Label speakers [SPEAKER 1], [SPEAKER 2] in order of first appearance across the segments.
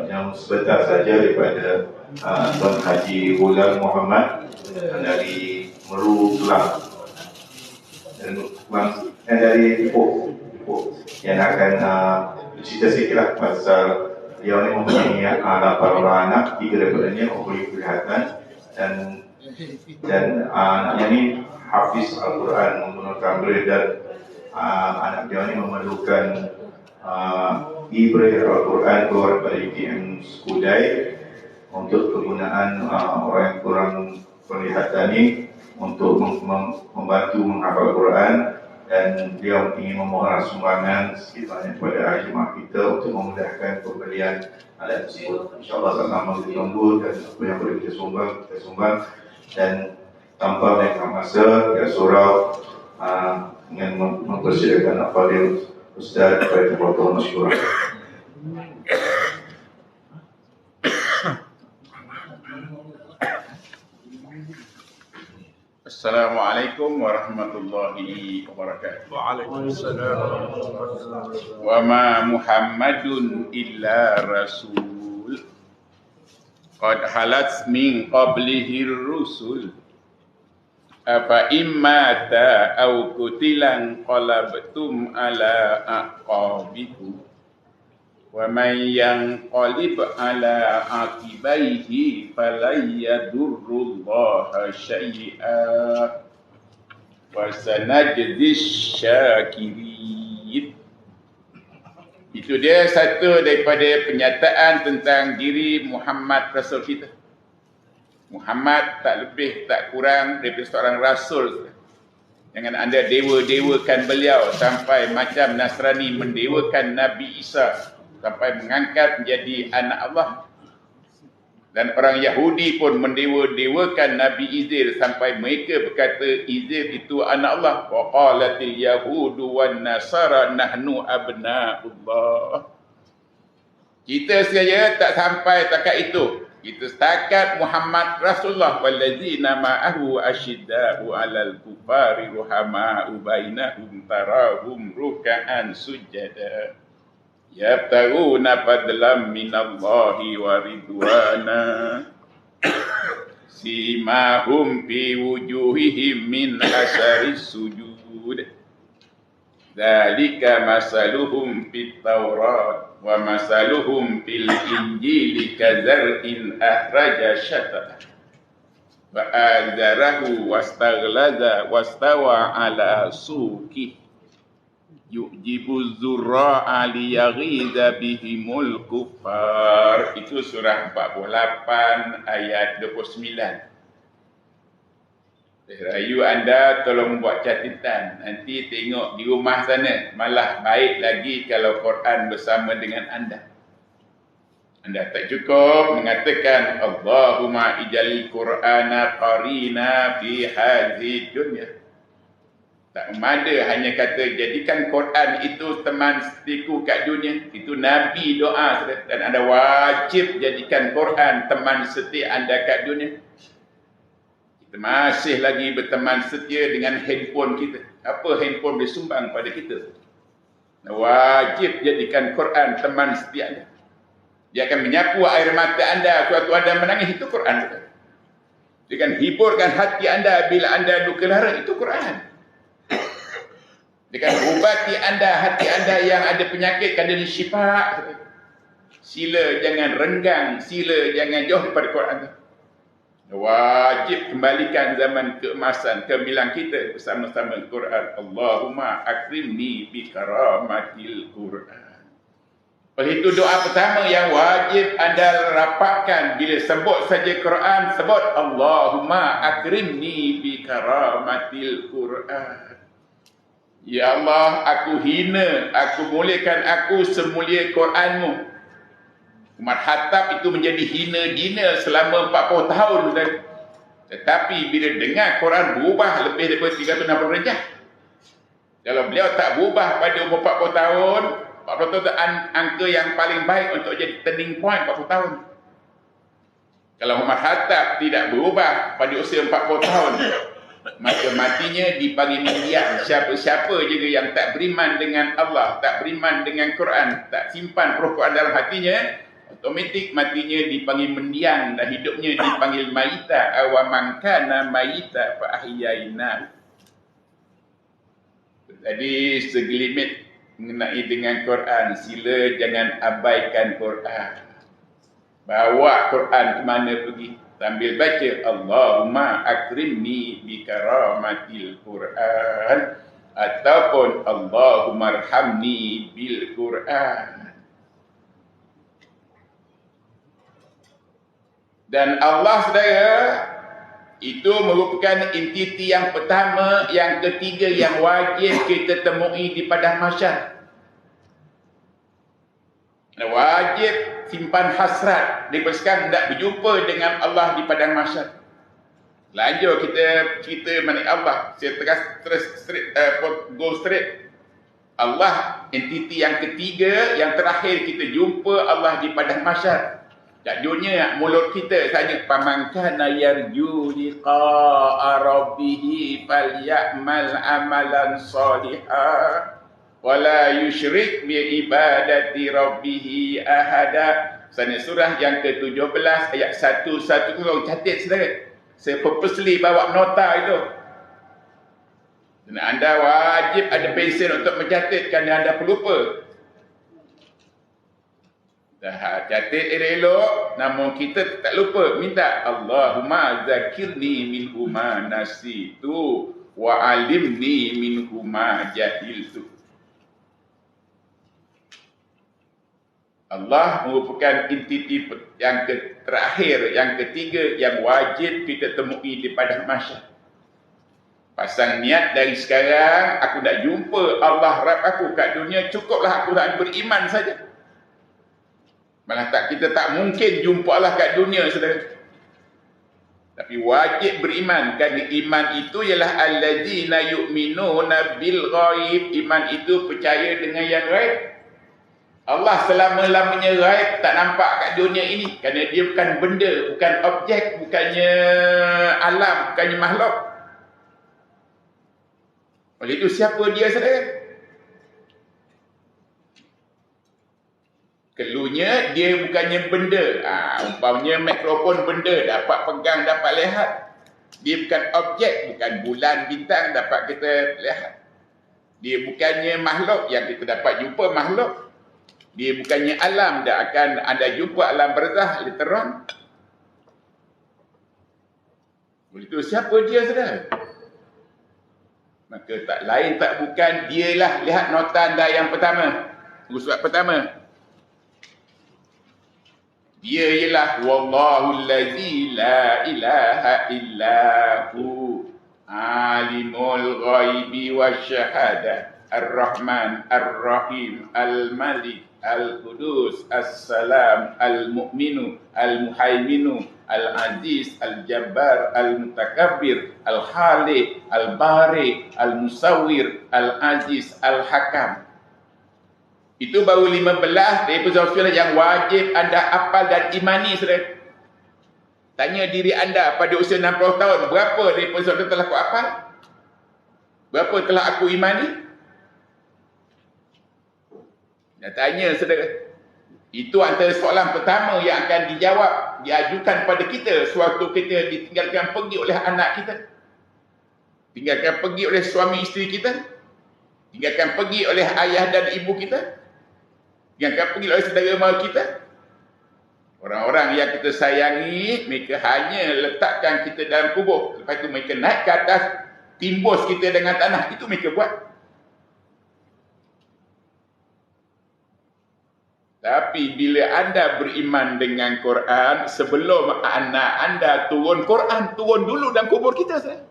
[SPEAKER 1] yang sebentar saja daripada Tuan Haji Ghulam Muhammad dari Meru Kelang dan dari Ipoh yang akan bercerita sikit lah pasal dia ni mempunyai 8 orang anak, 3 daripadanya mempunyai kelihatan dan anaknya ni hafiz Al-Quran menggunakan braille dan anak dia ni memerlukan e-braille Al-Quran keluar daripada UTM Skudai untuk kegunaan orang yang kurang penglihatan ni untuk membantu menghafal Al-Quran, dan dia ingin memohon sumbangan sikit banyak kepada jemaah kita untuk memudahkan pembelian alat tersebut. InsyaAllah sama-sama kita tunggu dan apa yang boleh kita sumbang, dan tanpa melengahkan masa, ya surau dengan mempersilakan Al-Fadhil Ustaz kepada Tuan Masyurah.
[SPEAKER 2] Assalamualaikum warahmatullahi wabarakatuh.
[SPEAKER 3] Waalaikumsalam.
[SPEAKER 2] Wa ma Muhammadun illa rasul qad halat min qablihi rusul afa immata aw qutilan qalabtum ala aqabikum wa man yanqalib ala aqibaihi falan yadurrullaha syai'a wa sanajzis syakirin. Itu dia satu daripada penyataan tentang diri Muhammad Rasul kita. Muhammad tak lebih tak kurang daripada seorang Rasul. Jangan anda dewa-dewakan beliau sampai macam Nasrani mendewakan Nabi Isa sampai mengangkat menjadi anak Allah. Dan orang Yahudi pun mendewa-dewakan Nabi Izair sampai mereka berkata Izair itu anak Allah. Wa qalatil yahudu wan nasara nahnu abna'ullah. Kita saja tak sampai takat itu. Kita setakat Muhammad Rasulullah wallazina ma'ahu asyidda'u 'alal kufari ruhama'u bainahum tarahum ruk'an sujada yabtaguna fadlan minallahi wa ridwana simahum fi wujuhihim min asaris sujud dzalika masaluhum fit taurat wa masaluhum fil injili kazar'in ahraja syata wa azarahu wastaghlaza wastawa ala suqi yujibu zurra'a liyaghiza bihimul kuffar. Itu surah 48 ayat 29. Rayu anda tolong buat catatan. Nanti tengok di rumah sana. Malah baik lagi kalau Quran bersama dengan anda. Anda tak cukup mengatakan Allahumma ij'al Qur'ana qarina fi hadhihi dunya. Tak ada hanya kata jadikan Quran itu teman setiku kat dunia. Itu Nabi doa. Dan anda wajib jadikan Quran teman setia anda kat dunia. Kita masih lagi berteman setia dengan handphone kita. Apa handphone boleh sumbang pada kita? Wajib jadikan Quran teman setia anda. Dia akan menyapu air mata anda suatu anda menangis. Itu Quran. Dia akan hiburkan hati anda bila anda duka lara. Itu Quran. Dia akan ubati anda, hati anda yang ada penyakit kan jadi syifa. Sila jangan renggang, sila jangan jauh daripada Quran. Wajib kembalikan zaman keemasan, kemilang kita bersama-sama Quran. Allahumma akrimni bi karamatil Quran. Oleh itu doa pertama yang wajib anda rapatkan bila sebut saja Quran, sebut Allahumma akrimni bi karamatil Quran. Ya Allah, aku hina, aku muliakan aku semulia Quranmu. Umat Khattab itu menjadi hina-dina selama 40 tahun. Tetapi bila dengar Quran berubah lebih daripada 360 derajat. Kalau beliau tak berubah pada umur 40 tahun, 40 tahun itu angka yang paling baik untuk jadi turning point 40 tahun. Kalau Umar Khattab tidak berubah pada usia 40 tahun, maka matinya dibagi mendiang. Siapa-siapa juga yang tak beriman dengan Allah, tak beriman dengan Quran, tak simpan roh Quran dalam hatinya, Otomatik matinya dipanggil mendiang dan hidupnya dipanggil mayita. Awaman kana mayita fa ahyaina. Jadi segelimit mengenai dengan Quran, sila jangan abaikan Quran. Bawa Quran ke mana pergi, sambil baca Allahumma akrimni bi karamatil Quran ataupun Allahumma arhamni bil Quran. Dan Allah, saudara, itu merupakan entiti yang pertama, yang ketiga yang wajib kita temui di padang mahsyar. Wajib simpan hasrat daripada sekarang tidak berjumpa dengan Allah di padang mahsyar. Lanjut kita cerita mengenai Allah. Saya go straight. Allah entiti yang ketiga, yang terakhir kita jumpa Allah di padang mahsyar. Kat dunia mulut kita saja, faman kana yarju liqa'a rabbih falyamal amalan shalihan wala yusyrik bi ibadati rabbih ahada. Sana surah yang ke-17 ayat 110. Catat saudara. Saya purposely bawa nota itu. Dan anda wajib ada pensel untuk mencatat kerana anda pelupa. Dah catat elok, namun kita tak lupa minta Allahumma zakirni minhu ma nasitu wa alimni minhu ma jahiltu. Allah merupakan entiti yang terakhir, yang ketiga yang wajib kita temui di padang mahsyar. Pasang niat dari sekarang, aku nak jumpa Allah Rabb aku kat dunia, cukuplah aku nak beriman saja. Malah kita tak mungkin jumpa Allah kat dunia, saudara. Tapi wajib beriman. Kerana iman itu ialah alladzina yu'minuna bil ghaib. Iman itu percaya dengan yang ghaib. Allah selama-lamanya ghaib, tak nampak kat dunia ini. Kerana dia bukan benda, bukan objek, bukannya alam, bukannya makhluk. Oleh itu siapa dia, saudara? Keluarnya dia bukannya benda. Umpamanya mikrofon benda, dapat pegang, dapat lihat. Dia bukan objek, bukan bulan, bintang dapat kita lihat. Dia bukannya makhluk yang kita dapat jumpa makhluk. Dia bukannya alam, tak akan anda jumpa alam barzah later on. Oleh itu siapa dia, saudara? Maka tak lain tak bukan dialah. Lihat nota anda yang pertama, surat pertama. Dia ialah wallahu allazi la ilaha illahu alimul ghaibi wasyahadah ar-rahman ar-rahim al-malik al-qudus as-salam al-mu'minu al-muhaiminu al-aziz al-jabbar al-mutakabbir al-khaliq al-bari al-musawwir al-aziz al-hakam. Itu baru 15 daripada surah yang wajib anda hafal dan imani, saudara. Tanya diri anda pada usia 60 tahun, berapa daripada surah telah aku hafal? Berapa telah aku imani? Dan tanya, saudara. Itu antara soalan pertama yang akan dijawab, diajukan pada kita sewaktu kita ditinggalkan pergi oleh anak kita. Tinggalkan pergi oleh suami isteri kita. Tinggalkan pergi oleh ayah dan ibu kita. Yang akan pergi oleh saudara mara kita. Orang-orang yang kita sayangi, mereka hanya letakkan kita dalam kubur. Lepas itu mereka naik ke atas, timbus kita dengan tanah. Itu mereka buat. Tapi bila anda beriman dengan Quran, sebelum anak anda turun Quran, turun dulu dalam kubur kita, saudara.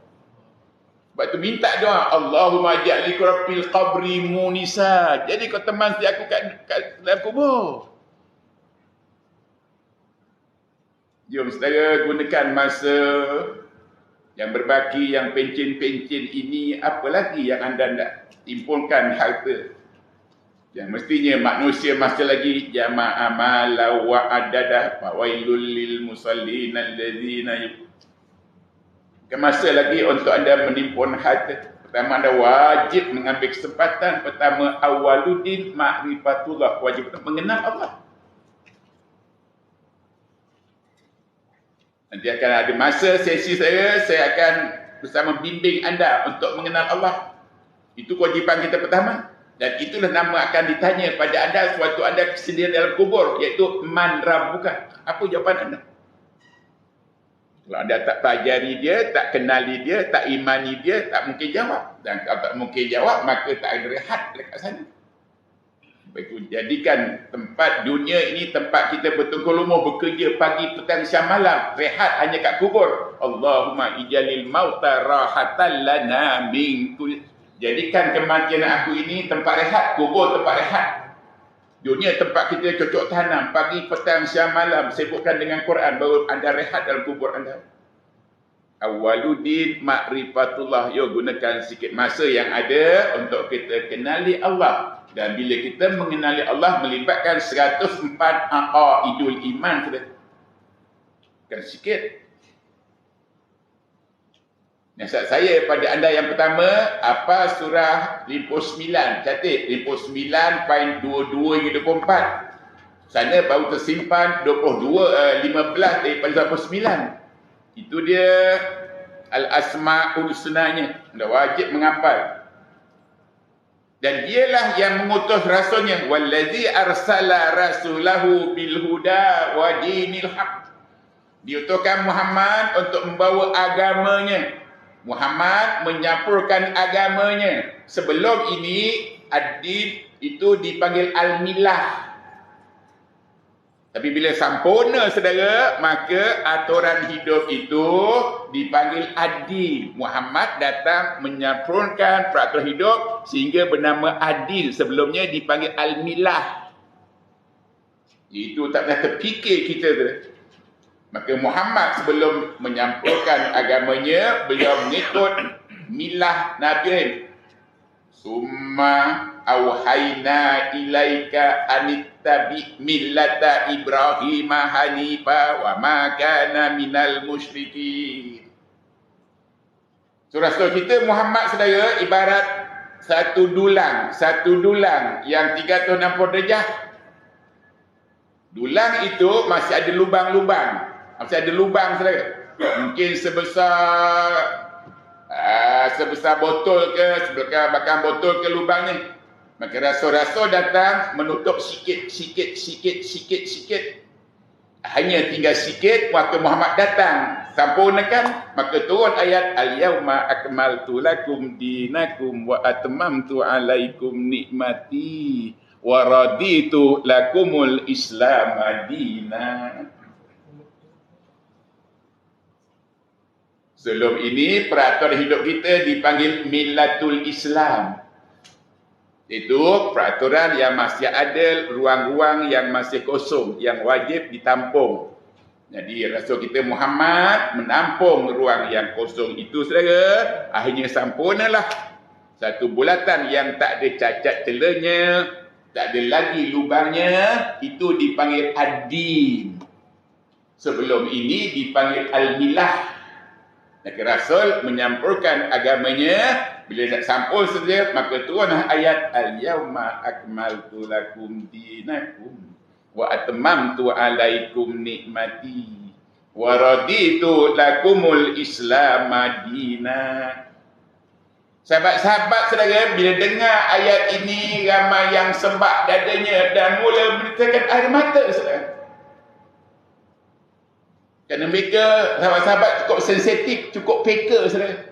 [SPEAKER 2] Sebab tu minta doa, Allahumma ja'li fil qabri munisa. Jadi kau teman si aku kat dalam kubur. Jom saudara gunakan masa yang berbaki, yang pencen-pencen ini, apa lagi yang anda nak timpulkan harta. Yang mestinya manusia masih lagi jama'a mala wa adadah wa wailul lil musallin alladzina masa lagi untuk anda menimpun harta. Pertama, anda wajib mengambil kesempatan. Pertama, awaludin ma'rifatullah, wajib mengenal Allah. Nanti akan ada masa sesi saya akan bersama bimbing anda untuk mengenal Allah. Itu kewajipan kita pertama. Dan itulah nama akan ditanya pada anda suatu anda sendiri dalam kubur, iaitu man rabbuka. Apa jawapan anda? Kalau anda tak pelajari dia, tak kenali dia, tak imani dia, tak mungkin jawab. Dan kalau tak mungkin jawab, maka tak ada rehat dekat sana. Baik, jadikan tempat dunia ini tempat kita bertungkul lumuh, bekerja pagi, petang, siang, malam. Rehat hanya kat kubur. Allahumma ijalil mauta rahatan lana min kulli. Jadikan kematian aku ini tempat rehat, kubur tempat rehat. Dunia tempat kita cocok tanam, pagi, petang, siang, malam, sibukkan dengan Quran, baru anda rehat dalam kubur anda. Awwaluddin ma'rifatullah. Yo, gunakan sikit masa yang ada untuk kita kenali Allah. Dan bila kita mengenali Allah, melibatkan 104 aqaidul iman kita. Kan sikit. Nasihat saya pada anda yang pertama, apa surah 59? Catat 59.22 hingga 24. Sana baru tersimpan 15 daripada 29. Itu dia al-asma'ul husnanya. Anda wajib menghafal. Dan dialah yang mengutus rasulnya, wallazi arsala rasulahu bil huda wa dinil haq. Diutuskan Muhammad untuk membawa agamanya. Muhammad menyampurkan agamanya. Sebelum ini ad-din itu dipanggil al-milah. Tapi bila sempurna saudara, maka aturan hidup itu dipanggil ad-din. Muhammad datang menyampurkan peraturan hidup sehingga bernama ad-din. Sebelumnya dipanggil al-milah. Itu tak pernah terfikir kita tu. Maka Muhammad sebelum menyampurkan agamanya, beliau mengikut milah Nabi. Summa auhayna ilaika anittabi millata Ibrahim hanifa wa ma kana minal musyrikin. Rasul kita Muhammad saudara ibarat satu dulang yang 360 darjah. Dulang itu masih ada lubang-lubang. Masih ada lubang saudara. Mungkin sebesar botol ke, sebesar bakar botol ke lubangnya. Maka rasul-rasul datang menutup sikit. Hanya tinggal sikit, maka Muhammad datang sempurnakan, maka turun ayat al-yauma akmaltu lakum dinakum wa atmamtu alaikum nikmati wa raditu lakumul islam dinan. Sebelum ini peraturan hidup kita dipanggil millatul Islam. Itu peraturan yang masih ada ruang-ruang yang masih kosong, yang wajib ditampung. Jadi Rasul kita Muhammad menampung ruang yang kosong itu saudara. Akhirnya sempurnalah satu bulatan yang tak ada cacat celanya, tak ada lagi lubangnya. Itu dipanggil ad-din. Sebelum ini dipanggil al-milah. Maka Rasul menyampurkan agamanya. Bila nak sampul saja, maka turunlah ayat al-yauma akmaltu lakum dinakum wa atmamtu alaikum nikmati wa raditu lakumul islam dinan. Sahabat-sahabat saudara, bila dengar ayat ini, ramai yang sembah dadanya dan mula meneteskan air mata saudara. Kerana mereka, sahabat-sahabat cukup sensitif, cukup peka saudara.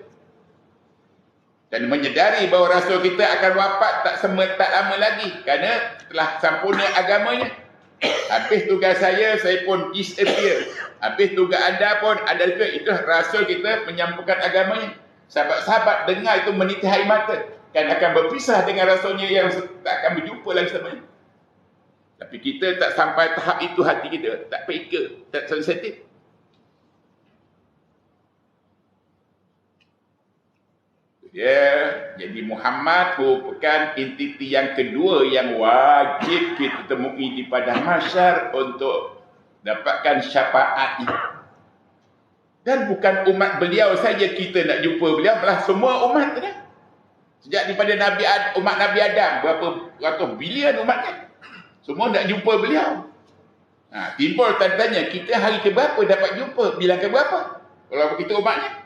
[SPEAKER 2] Dan menyedari bahawa Rasul kita akan wafat tak lama lagi. Kerana telah sempurna agamanya. Habis tugas saya pun disappear. Habis tugas anda pun ada juga. Itu Rasul kita menyampaikan agamanya. Sahabat-sahabat dengar itu menitis air mata. Kan akan berpisah dengan Rasulnya yang tak akan berjumpa lagi selamanya. Tapi kita tak sampai tahap itu hati kita. Tak peka, tak sensitif. Jadi Muhammad merupakan entiti yang kedua yang wajib kita temui di padang mahsyar untuk dapatkan syafaat ini. Dan bukan umat beliau saja kita nak jumpa beliau, malah semua umat dah. Sejak daripada umat Nabi Adam, berapa ratus bilion umatnya, semua nak jumpa beliau. Timbul tanya, kita hari ke berapa dapat jumpa? Bilang ke berapa? Kalau kita umatnya.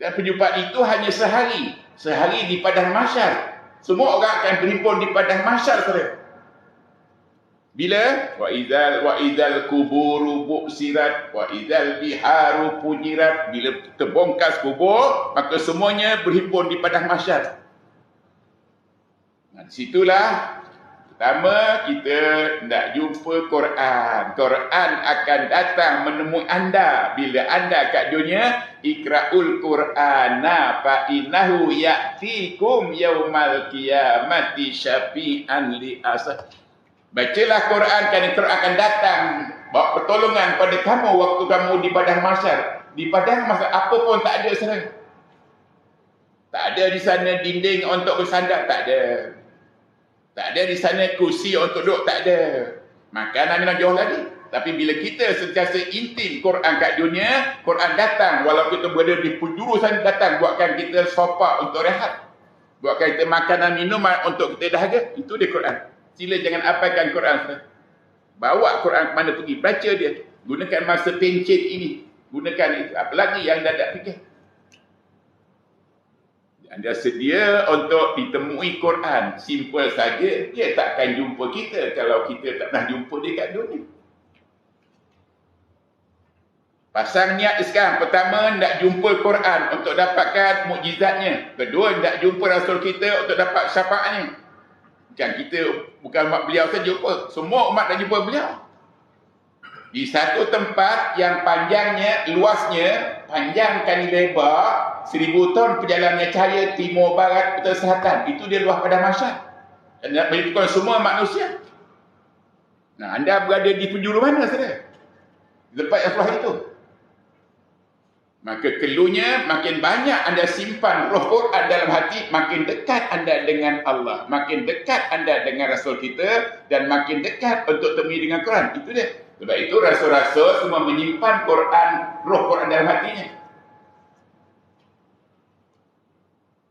[SPEAKER 2] Dan perjumpaan itu hanya sehari. Sehari di padang mahsyar. Semua orang akan berhimpun di padang mahsyar, saudara. Bila? Wa idzal kuburu bu'sirat wa idzal biharu fujirat. Bila terbongkar kubur, maka semuanya berhimpun di padang mahsyar. Di situlah pertama, kita nak jumpa Quran. Quran akan datang menemui anda. Bila anda kat dunia, ikra'ul Qur'ana fa innahu ya'tikum yaumal qiyamati syafi'an li asah. Bacalah Quran, kerana Quran akan datang bawa pertolongan pada kamu waktu kamu di padang mahsyar. Di padang mahsyar apa pun tak ada sana. Tak ada di sana dinding untuk bersandar, tak ada. Tak ada di sana kursi untuk duduk, tak ada. Makanan minum jauh lagi. Tapi bila kita sentiasa intim Quran kat dunia, Quran datang. Walaupun kita berada di penjuru sana, datang buatkan kita sofa untuk rehat. Buatkan kita makanan minuman untuk kita dahaga. Itu dia Quran. Sila jangan abaikan Quran. Bawa Quran ke mana pergi, baca dia. Gunakan masa pencet ini. Gunakan itu. Apalagi yang dah tak fikir. Anda sedia untuk ditemui Quran. Simple saja, dia takkan jumpa kita kalau kita tak pernah jumpa dia kat dunia. Pasang niat sekarang. Pertama, nak jumpa Quran untuk dapatkan mukjizatnya. Kedua, nak jumpa Rasul kita untuk dapat syafaatnya. Bukan kita, bukan umat beliau saja jumpa. Semua umat nak jumpa beliau. Di satu tempat yang panjangnya, luasnya, panjang kali lebar, 1000 tahun perjalanan cahaya timur, barat, utara, selatan. Itu dia luas padang mahsyar. Dan nak melipukan semua manusia. Anda berada di penjuru mana, saudara? Di tempat yang luas itu. Maka keluarnya makin banyak anda simpan roh Quran dalam hati, makin dekat anda dengan Allah, makin dekat anda dengan Rasul kita, dan makin dekat untuk temui dengan Quran. Itu dia. Sebab itu rasul-rasul semua menyimpan Quran, roh Quran dalam hatinya.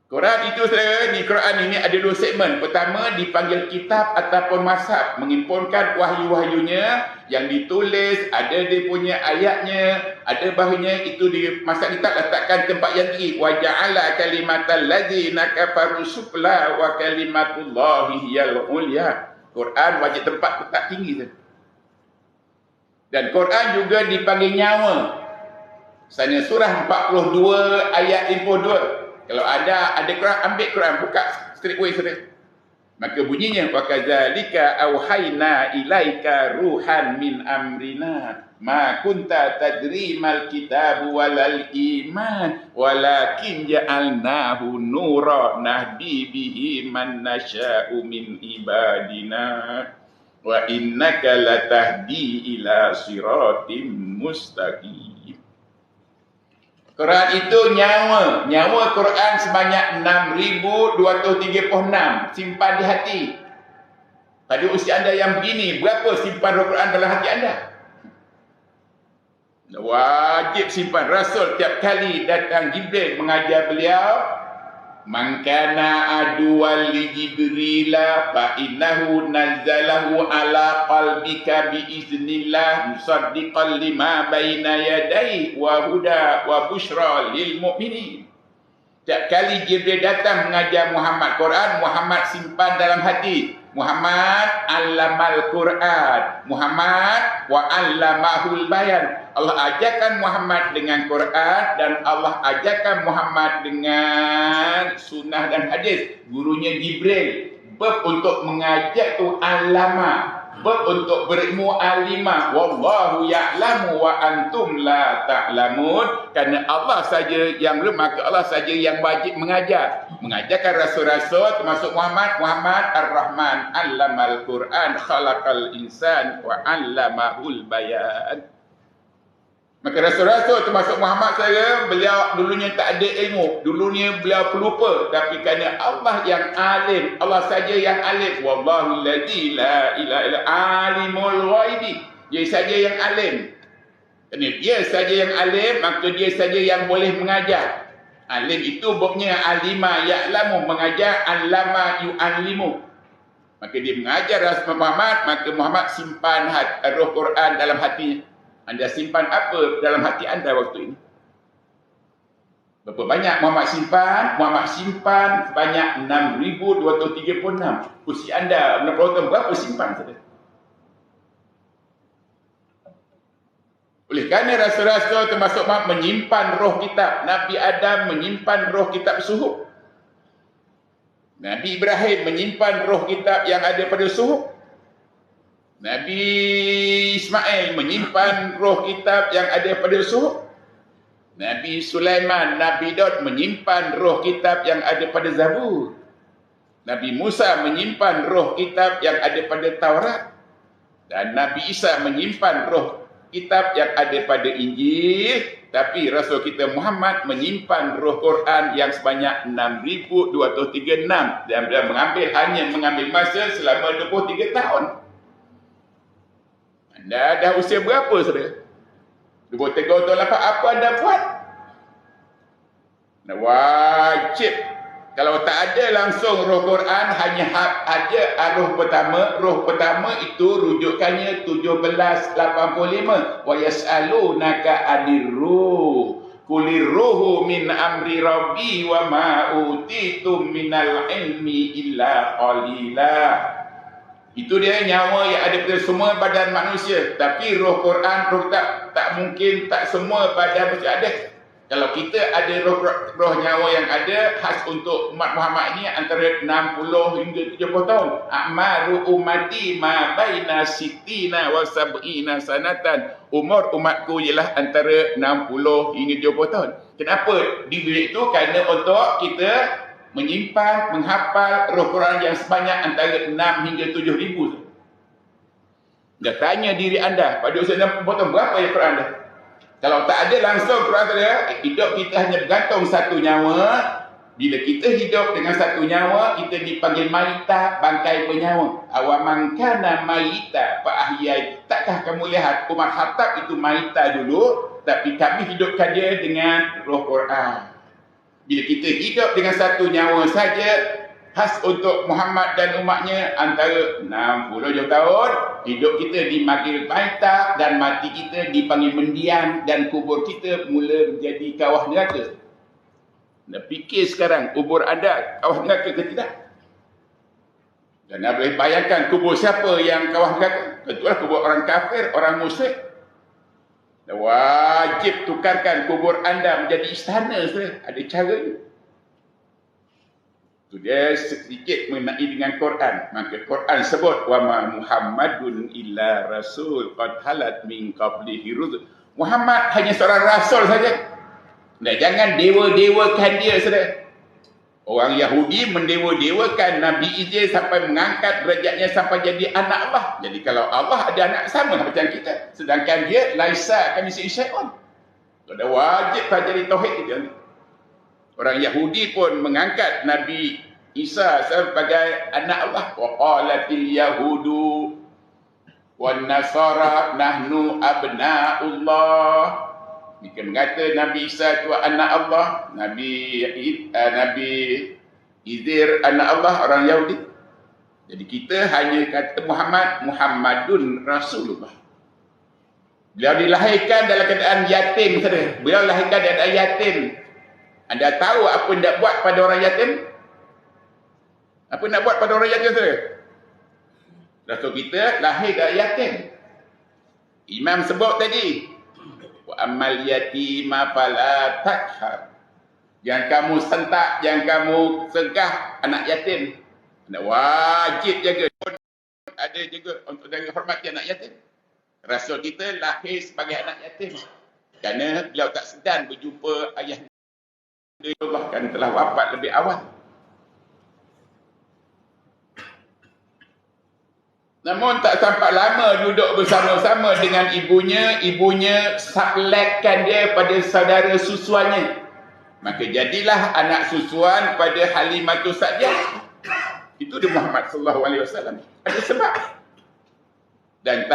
[SPEAKER 2] Quran itu, saudara, di Quran ini ada 2 segmen. Pertama, dipanggil kitab ataupun mashaf, menghimpunkan wahyu-wahyunya yang ditulis, ada dia punya ayatnya, ada bahagiannya itu di mashaf kitab letakkan tempat yang tinggi. Wa ja'ala kalimatal ladzina kafaru sufla wa kalimatullahi hiyal ulya. Quran wajib tempat letak tinggi, saudara. Dan Quran juga dipanggil nyawa. Misalnya surah 42 ayat 52. Kalau ada Quran, ambil Quran, buka straight away saudara. Maka bunyinya wa kadzalika auhayna ilaika ruhan min amrina ma kunta tadri mal kitab walal iman walakin ja'alnahu nura nahdi bihi man nasya'u min ibadina wa innaka latahdi ila siratim mustaqim. Quran itu nyawa. Nyawa Quran sebanyak 6,236 simpan di hati. Pada usia anda yang begini, berapa simpan roh Quran dalam hati anda? Wajib simpan. Rasul tiap kali datang Jibril mengajar beliau, man kana aduwal li Jibrila fa innahu nazzalahu ala qalbika bi iznillah musaddiqan lima baina yadayhi wa huda wa busyra lil mu'minin. Setiap kali Jibril datang mengajar Muhammad Quran, Muhammad simpan dalam hati. Muhammad allamal Quran, Muhammad wa allamahul bayan. Allah ajarkan Muhammad dengan Quran dan Allah ajarkan Muhammad dengan sunnah dan hadis. Gurunya Jibril. Bab untuk mengajar tu allama, bab untuk berilmu alimah. Wallahu ya'lamu wa antum la ta'lamun. Kerana Allah saja yang belum, maka Allah saja yang wajib mengajar. Mengajarkan rasul-rasul termasuk Muhammad. Muhammad Ar-Rahman allamal Quran khalaqal insan wa allamahul bayan. Maka rasul-rasul termasuk Muhammad saya, beliau dulunya tak ada ilmu, dulunya beliau pelupa, tapi kerana Allah yang alim, Allah saja yang alim. Wallahu alladzi la ilaha illa alimul ghaibi. Dia saja yang alim. Kerana dia saja yang alim, maka dia saja yang boleh mengajar. Alim itu bobnya alima ya'lamu, mengajar, allama yu'allimu. Maka dia mengajar Rasul Muhammad, maka Muhammad simpan roh Quran dalam hatinya. Anda simpan apa dalam hati anda waktu ini? Berapa banyak Muhammad simpan? Muhammad simpan sebanyak 6,236. Usia anda 60 tahun, berapa simpan saudara? Oleh kerana rasul-rasul termasuk Muhammad menyimpan roh kitab. Nabi Adam menyimpan roh kitab suhuf. Nabi Ibrahim menyimpan roh kitab yang ada pada suhuf. Nabi Ismail menyimpan roh kitab yang ada pada suhuf. Nabi Sulaiman, Nabi Daud menyimpan roh kitab yang ada pada Zabur. Nabi Musa menyimpan roh kitab yang ada pada Taurat. Dan Nabi Isa menyimpan roh kitab yang ada pada Injil. Tapi Rasul kita Muhammad menyimpan roh Quran yang sebanyak 6,236. Dan dia hanya mengambil masa selama 23 tahun. Anda dah usia berapa saudara? 23 tahun lepas, apa anda buat? Anda wajib. Kalau tak ada langsung roh Quran, hanya ada roh pertama. Roh pertama itu rujukannya 1785. Wa yas'alunaka 'anir ruh. Qulir ruhu min amri rabbi wa ma utitum minal ilmi illa qalila. Itu dia nyawa yang ada pada semua badan manusia. Tapi roh Quran, roh tak mungkin tak semua badan manusia ada. Kalau kita ada roh nyawa yang ada, khas untuk umat Muhammad ini antara 60 hingga 70 tahun. A'maru ummati ma baina sittina wa sab'ina sanatan. Umur umatku ialah antara 60 hingga 70 tahun. Kenapa diberi itu? Kerana untuk kita menyimpan, menghafal roh Quran yang sebanyak antara 6 hingga 7,000. Dah tanya diri anda, pada usia 60 tahun berapa ya Quran anda? Kalau tak ada langsung Quran saudara, hidup kita hanya bergantung satu nyawa. Bila kita hidup dengan satu nyawa, kita dipanggil maita, bangkai bernyawa. Awaman kana maita fa ahyai. Takkah kamu lihat Umar Khattab itu maita dulu, tapi kami hidupkan dia dengan roh Quran. Bila kita hidup dengan satu nyawa saja, khas untuk Muhammad dan umatnya antara 60 tahun, hidup kita dipanggil maita dan mati kita dipanggil mendiang dan kubur kita mula menjadi kawah neraka. Anda fikir sekarang, kubur anda kawah neraka ke tidak? Dan anda boleh bayangkan kubur siapa yang kawah neraka? Tentulah kubur orang kafir, orang musyrik. Wajib tukarkan kubur anda menjadi istana saudara. Ada caranya. Itu dia sedikit mengenai dengan Quran. Maka Quran sebut wa ma Muhammadun illa rasul qad halat min qablihi rusul. Muhammad hanya seorang rasul saja. Nah, jangan dewa-dewakan dia saudara. Orang Yahudi mendewa-dewakan Nabi Isa sampai mengangkat derajatnya sampai jadi anak Allah. Jadi kalau Allah ada anak sama macam kita, sedangkan dia laisa kami syai'un. Sudah wajib pelajari tauhid itu. Orang Yahudi pun mengangkat Nabi Isa sebagai anak Allah. Wa qalatil yahudu wan nasara nahnu abna'ullah. Mereka mengata Nabi Isa itu anak Allah, Nabi Izir anak Allah, orang Yahudi. Jadi kita hanya kata Muhammadun Rasulullah. Beliau dilahirkan dalam keadaan yatim saudara. Beliau dilahirkan dalam keadaan yatim. Anda tahu apa nak buat pada orang yatim? Apa nak buat pada orang yatim saudara? Rasul kita lahir dari yatim. Imam sebut tadi, wa ammal yatima fala takhar. Jangan kamu sentak, jangan kamu segah anak yatim. Anda wajib jaga. Ada juga untuk jaga hormati anak yatim. Rasul kita lahir sebagai anak yatim. Kerana beliau tak segan berjumpa ayah bahkan telah wafat lebih awal. Namun tak sampai lama duduk bersama-sama dengan ibunya, ibunya saklekkan dia pada saudara susuannya. Maka jadilah anak susuan pada Halimatus Sa'diyah. Itu di Muhammad sallallahu alaihi wasallam. Ada sebab. Dan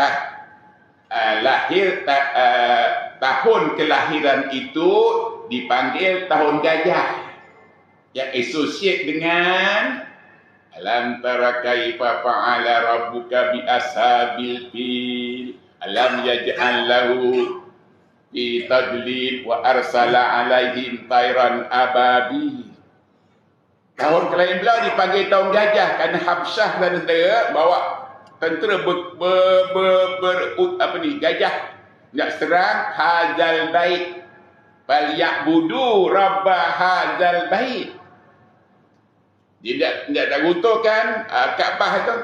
[SPEAKER 2] tahun kelahiran itu dipanggil tahun gajah, yang associate dengan Alam tara kaifa fa'ala rabbuka bi ashabil fil. Alam yaj'al lahu fi tadlil wa arsala alaihim tayran ababil. Tahun ke-11 dipanggil tahun gajah kerana Habsyah dan tentera bawa tentera gajah nak serang hadzal bait. Fal ya'budu rabb hadzal bait. Dia tidak guturkan Kaabah itu.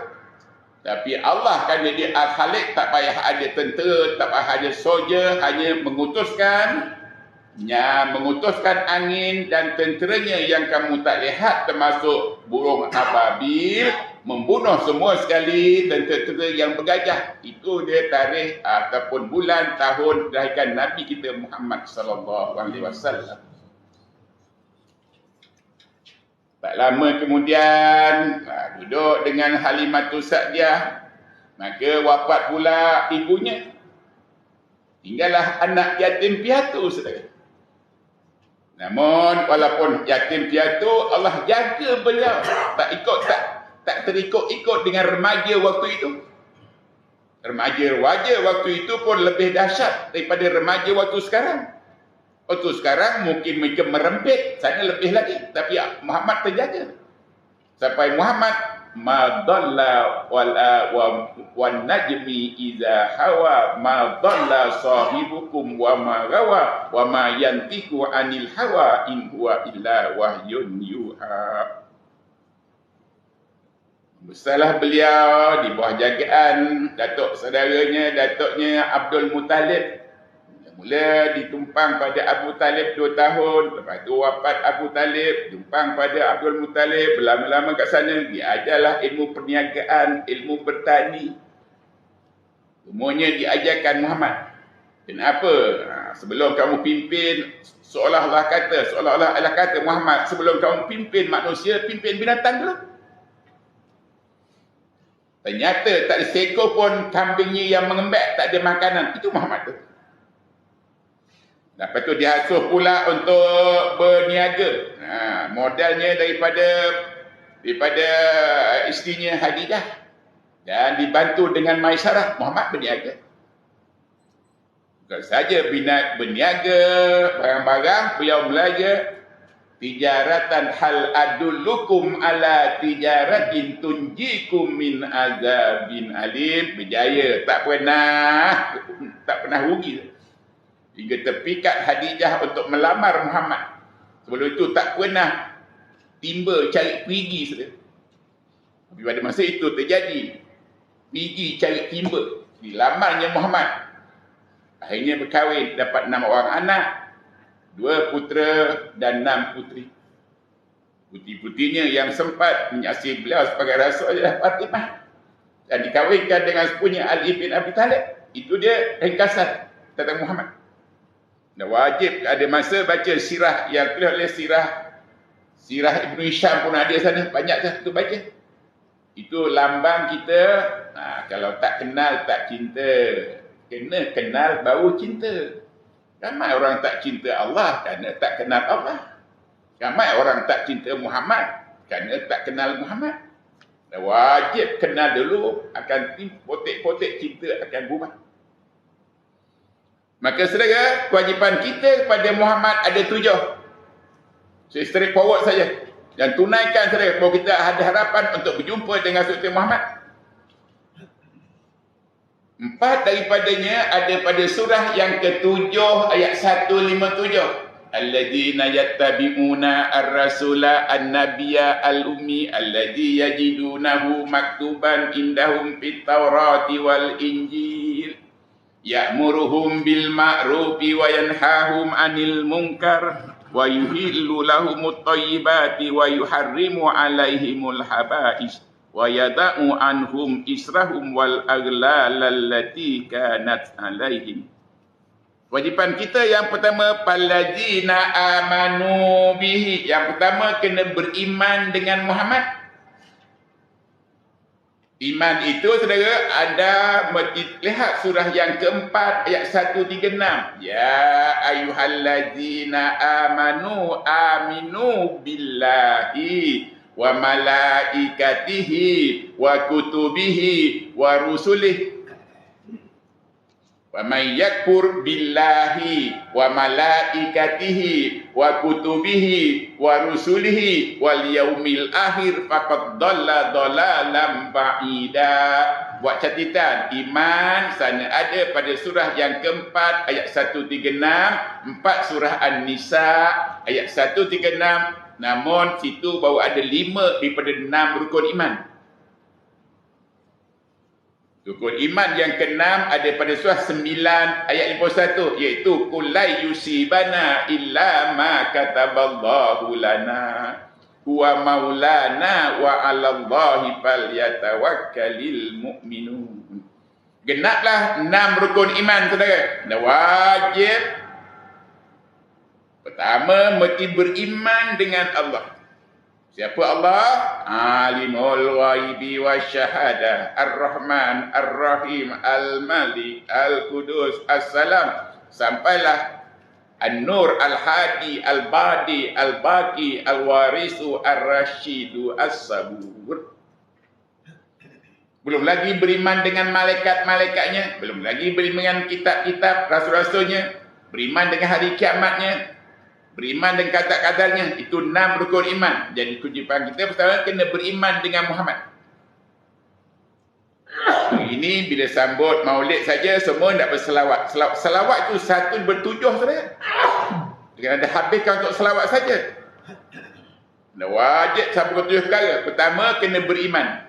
[SPEAKER 2] Tapi Allah kan dia Al-Khaliq, tak payah ada tentera, tak payah ada soldier, hanya mengutuskan angin dan tenteranya yang kamu tak lihat, termasuk burung ababil, membunuh semua sekali tentera yang bergajah. Itu dia tarikh ataupun bulan tahun kelahiran Nabi kita Muhammad sallallahu alaihi wasallam. Tak lama kemudian duduk dengan Halimatus Sa'diyah, maka wafat pula ibunya. Tinggallah anak yatim piatu, saudara. Namun walaupun yatim piatu, Allah jaga beliau. Tak terikut-ikut dengan remaja waktu itu. Remaja waktu itu pun lebih dahsyat daripada remaja waktu sekarang. Waktu sekarang mungkin macam merempit, sana lebih lagi. Tapi Muhammad terjaga. Sampai Muhammad, ma dhalla wan najmi idza hawa ma dhalla sahibukum wa ma gawa wa ma yantiqu anil hawa in huwa illa wahyun yuha. Besarlah beliau di bawah jagaan datuk datuknya Abdul Muttalib. Mula ditumpang pada Abu Talib 2 tahun. Lepas tu wafat Abu Talib, tumpang pada Abdul Muttalib. Berlama-lama kat sana, diajarlah ilmu perniagaan, ilmu bertani. Semuanya diajarkan Muhammad. Kenapa? Sebelum kamu pimpin, seolah-olah kata Muhammad, sebelum kamu pimpin manusia, pimpin binatang dulu. Ternyata tak ada seekor pun kambingnya yang mengembek, tak ada makanan. Itu Muhammad tu. Lepas tu diasuh pula untuk berniaga. Modalnya daripada isterinya Khadijah. Dan dibantu dengan Maisarah. Muhammad berniaga. Bukan saja berniaga, barang-barang, beliau belajar. Tijaratan hal adullukum ala tijaratin tunjikum min azabin alim. Berjaya. Tak pernah rugi. Hingga terpikat Khadijah untuk melamar Muhammad. Sebelum itu tak pernah timba cari perigi saja. Tapi pada masa itu terjadi pergi cari timba. Dilamarnya Muhammad. Akhirnya berkahwin, dapat 6 orang anak, 2 putera dan 6 puteri. Puteri-puterinya yang sempat menyaksikan beliau sebagai rasul adalah Fatimah. Dan dikahwinkan dengan sepupunya Ali bin Abi Talib. Itu dia ringkasan tentang Muhammad. Dan wajib ada masa baca sirah yang tulis oleh sirah Ibn Hisham pun ada sana. Banyak dah tu baca. Itu lambang kita. Kalau tak kenal, tak cinta. Kena kenal baru cinta. Ramai orang tak cinta Allah kerana tak kenal Allah. Ramai orang tak cinta Muhammad kerana tak kenal Muhammad. Dan wajib kenal dulu, akan potek-potek cinta akan berubah. Maka saudara, kewajipan kita kepada Muhammad ada 7. Saya straight forward saja. Dan tunaikan saudara, bahawa kita ada harapan untuk berjumpa dengan Sultan Muhammad. 4 daripadanya ada pada surah yang ke-7 ayat 157. Alladzina yattabi'una ar-rasula an-nabiyya al-ummi alladzi yajidunahu maktuban indahum fit tawrati wal injil. Ya'muruhum bil ma'rufi wa yanhahum 'anil munkar wa yuhillu lahumut thayyibati wa yuharrimu 'alaihimul haba'is wa yada'u anhum israhum wal aghlal allati kanat 'alaihim. Kewajipan kita yang pertama, palladzina amanu bihi. Yang pertama kena beriman dengan Muhammad. Iman itu saudara ada, lihat surah yang keempat ayat 136. Ya ayyuhallazina amanu aminu billahi wa malaikatihi wa kutubihi wa rusulihi. Wa may yakfur billahi wa malaikatihi wa kutubihi wa rusulihi wal yaumil akhir faqad dhalla dhalalan ba'ida. Buat catatan, iman sana ada pada surah yang keempat ayat 136, 4 surah An-Nisa ayat 136. Namun situ baru ada 5 daripada 6 rukun iman. Rukun iman yang ke-6 ada pada surah 9 ayat 51, iaitu kullai yusibana illa ma kataballahu lana huwa maulana wa 'alallahi falyatawakkalul mu'minun. Genaplah 6 rukun iman, saudara. Dan wajib pertama mesti beriman dengan Allah. Siapa Allah? Alimul ghaibi wasyahadah, Ar-Rahman, Ar-Rahim, Al-Malik, Al-Qudus, As-Salam. Sampailah An-Nur, Al-Hadi, Al-Badi, Al-Baqi, Al-Warisu, Ar-Rashidu, As-Sabur. Belum lagi beriman dengan malaikat-malaikatnya, belum lagi beriman dengan kitab-kitab rasul-rasulnya, beriman dengan hari kiamatnya, beriman dengan kata-katanya. Itu 6 rukun iman. Jadi kewajipan kita pertama kena beriman dengan Muhammad. Ini bila sambut maulid saja semua nak berselawat. Selawat itu satu bertujuh saja. Jangan ada habiskan untuk selawat saja. Wajib sambut tujuh perkara. Pertama kena beriman.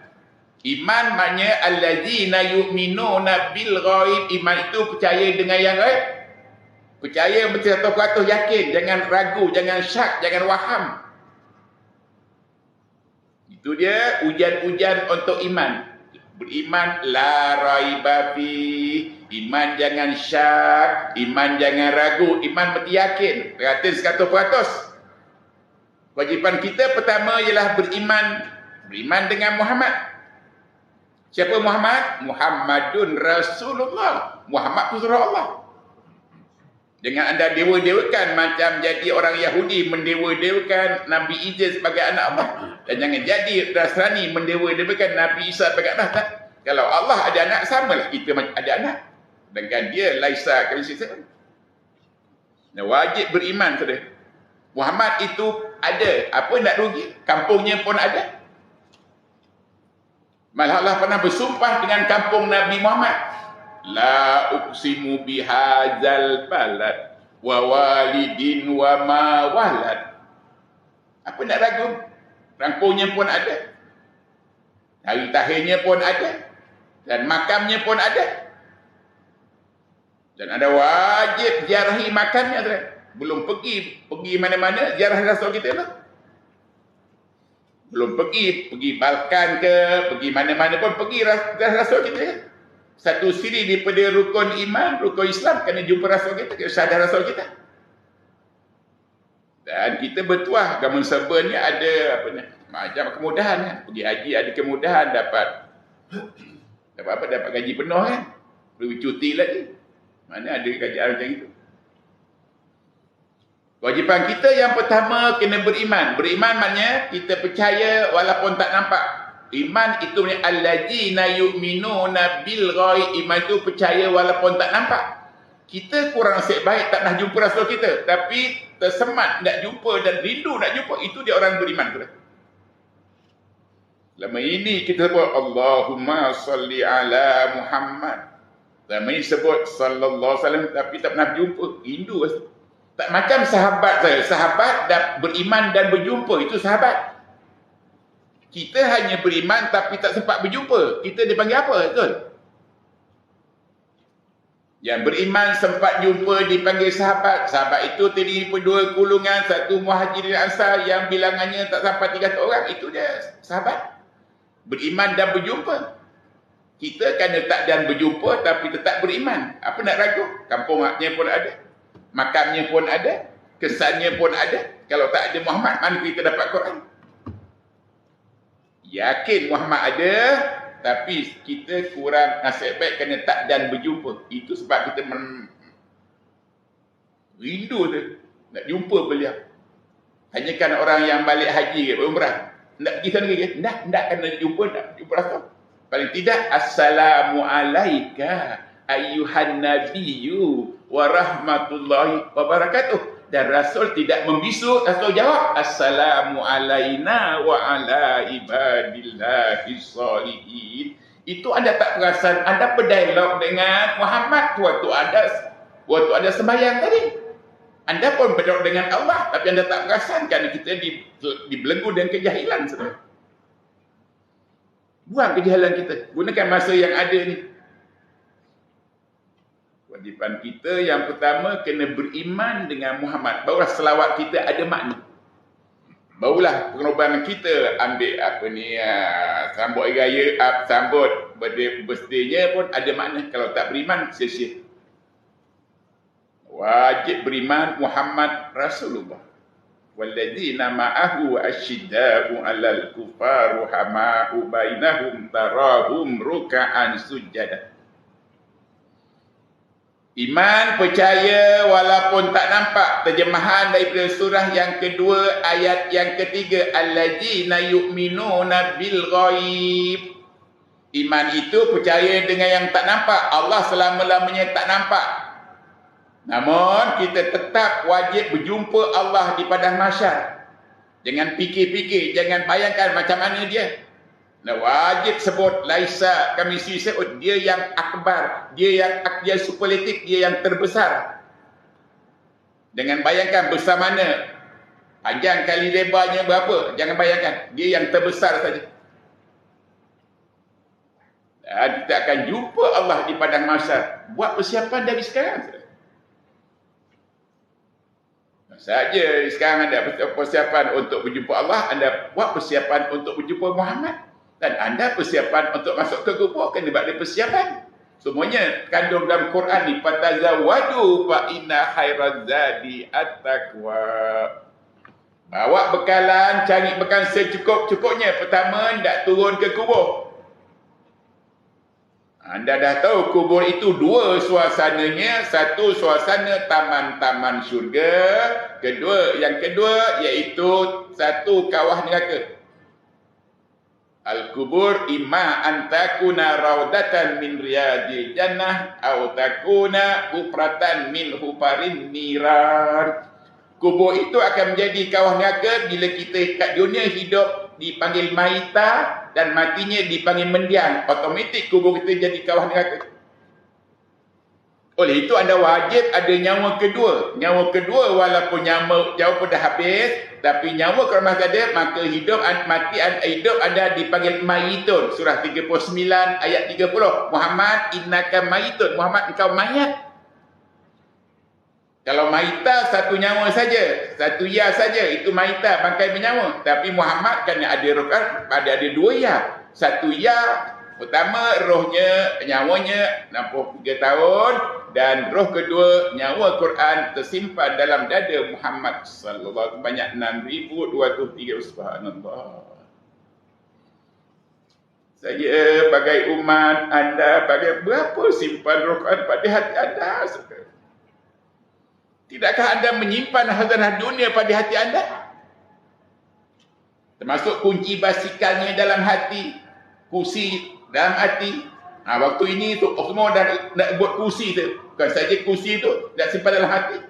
[SPEAKER 2] Iman maknanya allazina yu'minuna bil ghaib. Iman itu percaya dengan yang gaib. Percaya mesti 100% yakin, jangan ragu, jangan syak, jangan waham. Itu dia ujian-ujian untuk iman. Beriman la raiba fi. Iman jangan syak, iman jangan ragu, iman mesti yakin, 100%. Kewajipan kita pertama ialah beriman dengan Muhammad. Siapa Muhammad? Muhammadun Rasulullah. Muhammad putra Allah. Jangan anda dewa-dewakan macam jadi orang Yahudi mendewa-dewakan Nabi Isa sebagai anak Allah. Dan jangan jadi Nasrani mendewa-dewakan Nabi Isa sebagai anak. Tak? Kalau Allah ada anak, samalah kita ada anak. Dengan dia laisa kalsisa. Nah, wajib beriman saudara. Muhammad itu ada. Apa nak rugi? Kampungnya pun ada. Malah Allah pernah bersumpah dengan kampung Nabi Muhammad. La uqsimu bihadzal balad wa walidin wa ma walad. Apa nak ragu? Kampungnya pun ada. Hari tahirnya pun ada. Dan makamnya pun ada. Dan ada wajib ziarahi makamnya. Belum pergi mana-mana ziarah Rasul kita lah. Belum pergi Balkan ke, pergi mana-mana pun pergi Rasul kita. Satu siri daripada rukun iman, rukun Islam, kena jumpa Rasul kita, kena sadar Rasul kita. Dan kita bertuah, gamun serba ni ada macam kemudahan kan. Pergi haji ada kemudahan, dapat gaji penuh kan. Perlu cuti lagi. Mana ada kerajaan macam itu. Kewajipan kita yang pertama kena beriman. Beriman maknanya kita percaya walaupun tak nampak. Iman itu maknanya allazina yu'minuna bil ghaib. Iman itu percaya walaupun tak nampak. Kita kurang nasib baik tak nak jumpa Rasul kita, tapi tersemat nak jumpa dan rindu nak jumpa. Itu dia orang beriman. Lama ini kita sebut Allahumma salli ala Muhammad. Lama ini sebut sallallahu alaihi wasallam tapi tak pernah jumpa. Rindu. Tak macam sahabat saya. Sahabat dah beriman dan berjumpa. Itu sahabat. Kita hanya beriman tapi tak sempat berjumpa. Kita dipanggil apa? Betul? Yang beriman sempat jumpa dipanggil sahabat. Sahabat itu terdiri daripada 2 golongan. Satu Muhajirin Ansar yang bilangannya tak sampai 300 orang. Itu dia sahabat. Beriman dan berjumpa. Kita kan tak dan berjumpa tapi tetap beriman. Apa nak ragu? Kampungnya pun ada. Makamnya pun ada. Kesannya pun ada. Kalau tak ada Muhammad, mana kita dapat Quran? Yakin Muhammad ada, tapi kita kurang nasib baik kerana tak dan berjumpa. Itu sebab kita rindu tu nak jumpa beliau. Hanya kan orang yang balik haji ke umrah, Nak pergi sana lagi? Nak kena jumpa Rasul. Paling tidak, assalamu alaika ayyuhan nabiyyu wa rahmatullahi wa barakatuh. Dan Rasul tidak membisu, Rasul jawab, assalamu alaina wa ala ibadillahis salihin. Itu anda tak perasan, anda berdialog dengan Muhammad waktu ada sembahyang tadi. Anda pun berdialog dengan Allah, tapi anda tak perasan kerana kita dibelenggu dengan kejahilan. Saudara. Buang kejahilan kita, gunakan masa yang ada ni. Kewajipan kita yang pertama kena beriman dengan Muhammad. Barulah selawat kita ada makna. Barulah pengorbanan kita ambil sambut hari raya, sambut birthday-nya pun ada makna. Kalau tak beriman, sia-sia. Wajib beriman Muhammad Rasulullah. Walladzina ma'ahu asyidda'u 'alal kuffar ruhama'u bainahum tarahum ruk'an sujada. Iman percaya walaupun tak nampak. Terjemahan daripada surah yang kedua ayat yang ketiga, alladzina yu'minuna bil ghaib. Iman itu percaya dengan yang tak nampak. Allah selama-lamanya tak nampak. Namun kita tetap wajib berjumpa Allah di padang mahsyar. Jangan fikir-fikir, jangan bayangkan macam mana dia. Wajib sebut laisa kami sebut dia yang akbar, dia superlatif, dia yang terbesar. Jangan bayangkan besar mana, panjang kali lebarnya berapa, jangan bayangkan, dia yang terbesar saja. Dan kita akan jumpa Allah di padang mahsyar. Buat persiapan dari sekarang. Saja sekarang anda persiapan untuk berjumpa Allah, anda buat persiapan untuk berjumpa Muhammad. Dan anda persiapan untuk masuk ke kubur kena buat persiapan. Semuanya kandung dalam Quran ni, fatazawwadu fa inna khairaz zadi at-taqwa. Bawa bekalan, cari bekal secukup-cukupnya. Pertama, hendak turun ke kubur. Anda dah tahu kubur itu dua suasananya. Satu suasana taman-taman syurga. Yang kedua iaitu satu kawah neraka. Al-kubur imma antakuna raudatan min riyadil jannah atau takuna hufratan min hufarin niran. Kubur itu akan menjadi kawah neraka bila kita kat dunia hidup dipanggil maita dan matinya dipanggil mendiang. Otomatik kubur kita jadi kawah neraka. Oleh itu anda wajib ada nyawa kedua. Nyawa kedua walaupun nyawa pun dah habis, tapi nyawa kalau masih ada, maka hidup hidup anda dipanggil mayitun. Surah 39 ayat 30. Muhammad innaka mayitun. Muhammad engkau mayat. Kalau maita satu nyawa saja, satu ya saja, itu maita bangkai bernyawa. Tapi Muhammad kan ada dua ya. Satu ya pertama rohnya, nyawanya 63 tahun, dan roh kedua nyawa Quran tersimpan dalam dada Muhammad sallallahu alaihi wasallam banyak 6203. Subhanallah. Saya bagai umat anda, bagai berapa simpan roh Quran pada hati anda? Tidakkah anda menyimpan hazanah dunia pada hati anda? Termasuk kunci basikalnya dalam hati, kursi dalam hati. Waktu ini tu semua dah nak buat kursi tu. Bukan saja kursi tu nak simpan dalam hati.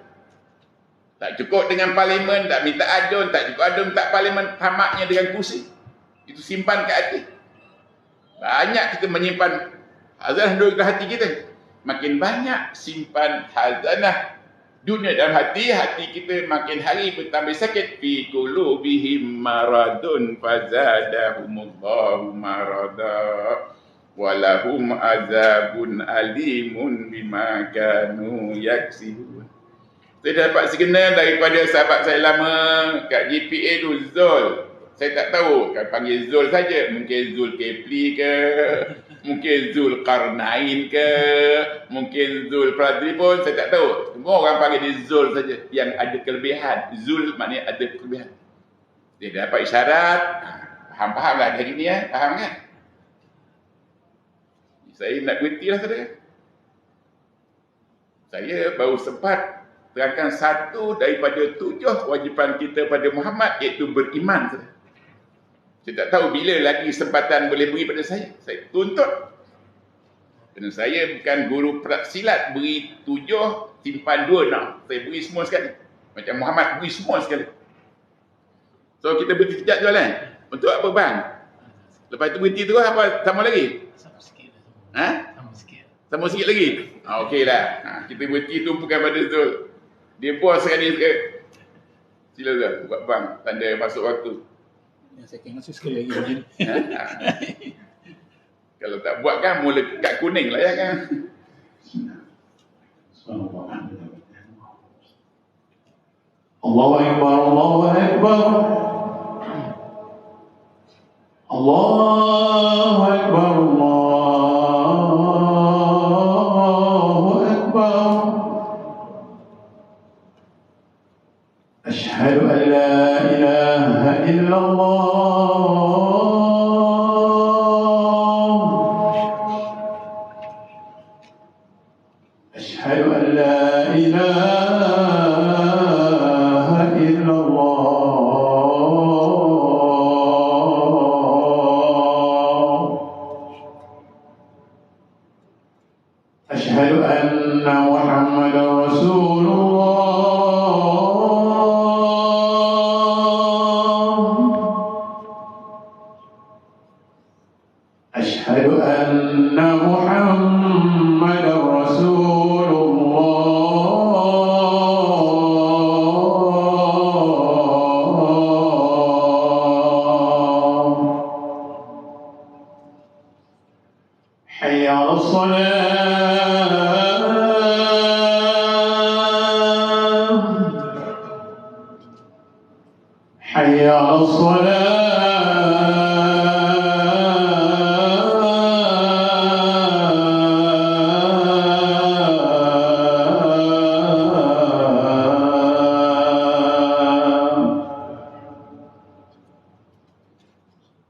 [SPEAKER 2] Tak cukup dengan parlimen, tak minta adun, tak cukup adun minta parlimen, tamaknya dengan kursi. Itu simpan kat hati. Banyak kita menyimpan hazanah dunia dalam hati kita. Makin banyak simpan hazanah dunia dalam hati, hati kita makin hari bertambah sakit. Fi qulubihim maradun fazadahumullahu marada walahum azabun alimun bima kanu yaksibun. Saya dapat signal daripada sahabat saya lama kat GPA tu, Zul. Saya tak tahu, kan panggil Zul saja. Mungkin Zul Kepli ke, mungkin Zul Karnain ke, mungkin Zul Pradri pun, saya tak tahu. Semua orang panggil dia Zul saja, yang ada kelebihan. Zul maknanya ada kelebihan. Dia dapat isyarat, faham-faham lah hari ni ya, faham kan? Saya nak berhenti lah saudara. Saya baru sempat terangkan satu daripada 7 kewajipan kita pada Muhammad, iaitu beriman saudara. Saya tak tahu bila lagi kesempatan boleh beri pada saya. Saya tuntut. Kerana saya bukan guru silat, beri 7, simpan 2 nak. Saya beri semua sekali. Macam Muhammad beri semua sekali. So kita berhenti sekejap je lah. Untuk apa bang? Lepas tu berhenti terus apa? Sama lagi?
[SPEAKER 3] Sama sikit.
[SPEAKER 2] Ha?
[SPEAKER 3] Sama sikit.
[SPEAKER 2] Sama sikit lagi? Okey lah. Kita berhenti tumpukan pada Zul. Dia bos sekali. Sila Zul, buat bang. Tanda masuk waktu.
[SPEAKER 3] Yang saya kena masuk sekali lagi mungkin.
[SPEAKER 2] Kalau tak buat kan mula kad kuning lah ya kan.
[SPEAKER 4] Allahu Akbar, Allahu Akbar. Allahu Akbar, Allahu Akbar. Asyhadu an la ilaha illallah. أشهد أن لا إله إلا الله أشهد أن محمدا رسول الله أشهد أن محمدا رسول حي على الصلاة حي على الصلاة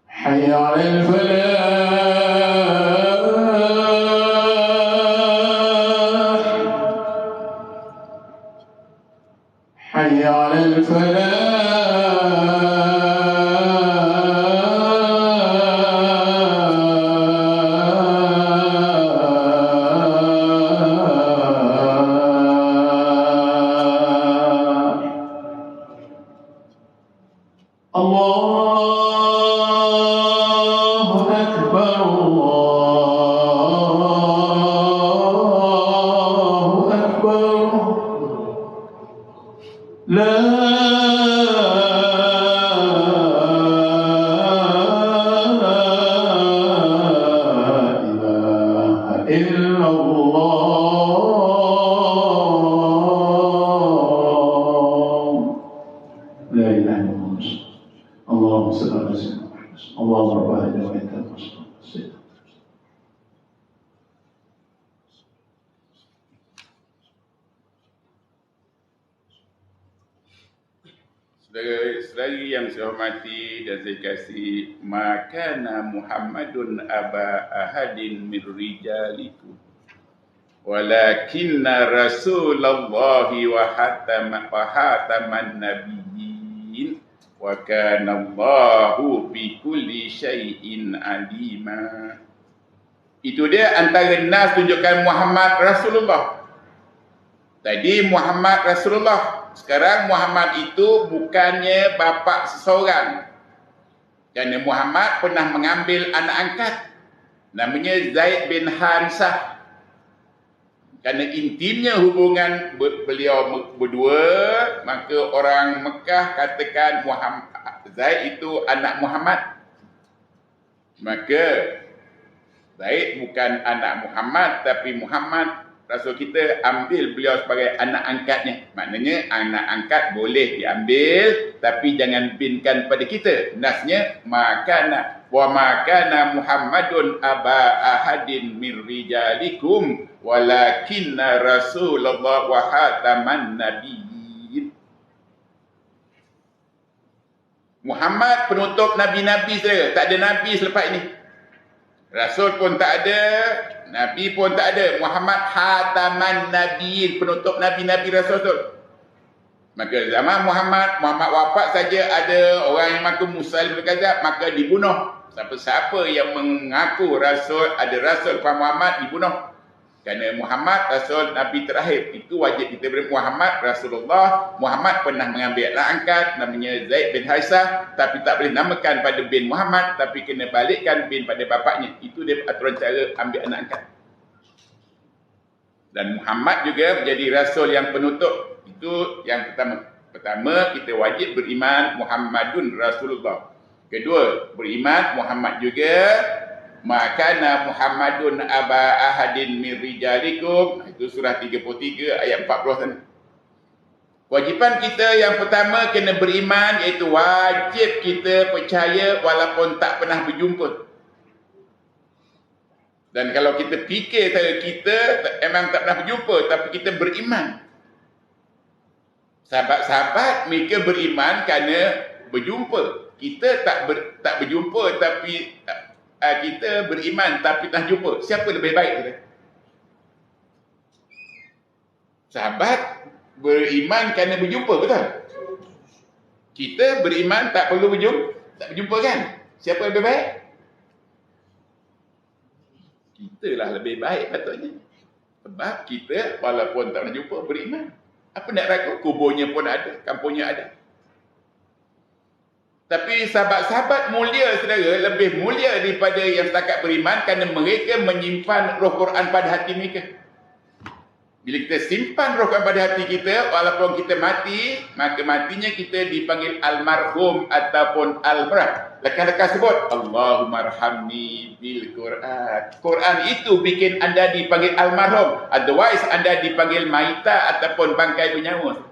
[SPEAKER 4] حي على الفلاح حي على الفلاح الله أكبر الله أكبر لا إله إلا الله لا إله إلا الله اللهم صل على سيدنا محمد اللهم رب هذا وانت المصطفى سيدنا
[SPEAKER 2] Saudara-saudari yang saya hormati dan saya kasih, makana Muhammadun aba ahadin min rijalikum walakinna rasulallahi wa hataman nabiyyin wa kana Allahu bi kulli syai'in alima. Itu dia antara nas tunjukkan Muhammad Rasulullah. Tadi Muhammad Rasulullah, sekarang Muhammad itu bukannya bapa seseorang. Kerana Muhammad pernah mengambil anak angkat namanya Zaid bin Harisah. Kerana intimnya hubungan beliau berdua, maka orang Mekah katakan Zaid itu anak Muhammad. Maka Zaid bukan anak Muhammad, tapi Muhammad Rasul kita ambil beliau sebagai anak angkatnya. Maknanya anak angkat boleh diambil, tapi jangan binkan pada kita. Nasnya makana wa makana Muhammadun aba ahadin min rijalikum walakinna Rasulullah wa hataman nabiyyin. Muhammad penutup nabi-nabi saudara. Tak ada nabi selepas ini. Rasul pun tak ada, nabi pun tak ada. Muhammad hataman nabiyyin, penutup nabi-nabi rasul. Maka zaman Muhammad wafat saja ada orang yang mengaku Musailimah al-Kadzdzab, maka dibunuh. Siapa-siapa yang mengaku rasul, ada rasul kepada Muhammad, dibunuh. Kerana Muhammad rasul Nabi terakhir. Itu wajib kita beri Muhammad Rasulullah. Muhammad pernah mengambil anak angkat namanya Zaid bin Harisah, tapi tak boleh namakan pada bin Muhammad, tapi kena balikkan bin pada bapaknya. Itu dia aturan cara ambil anak angkat. Dan Muhammad juga menjadi rasul yang penutup. Itu yang pertama. Pertama, kita wajib beriman Muhammadun Rasulullah. Kedua, beriman Muhammad juga makana Muhammadun aba ahadin min rijalikum. Itu surah 33 ayat 40 sana. Kewajipan kita yang pertama kena beriman, iaitu wajib kita percaya walaupun tak pernah berjumpa. Dan kalau kita fikir kita memang tak pernah berjumpa, tapi kita beriman. Sahabat-sahabat mereka beriman kerana berjumpa. Kita tak berjumpa, tapi kita beriman tapi tak jumpa. Siapa lebih baik kita? Sahabat beriman kerana berjumpa, betul? Kita beriman tak perlu berjumpa kan? Siapa lebih baik? Kita lah lebih baik patutnya. Sebab kita walaupun tak pernah jumpa beriman. Apa nak ragu? Kuburnya pun ada, kampungnya ada. Tapi sahabat-sahabat mulia, saudara, lebih mulia daripada yang setakat beriman kerana mereka menyimpan roh Quran pada hati mereka. Bila kita simpan roh Quran pada hati kita, walaupun kita mati, maka matinya kita dipanggil almarhum ataupun almarah. Lekas-lekas sebut Allahumma arhamni bil Quran. Quran itu bikin anda dipanggil almarhum. Otherwise anda dipanggil maita ataupun bangkai bernyawa.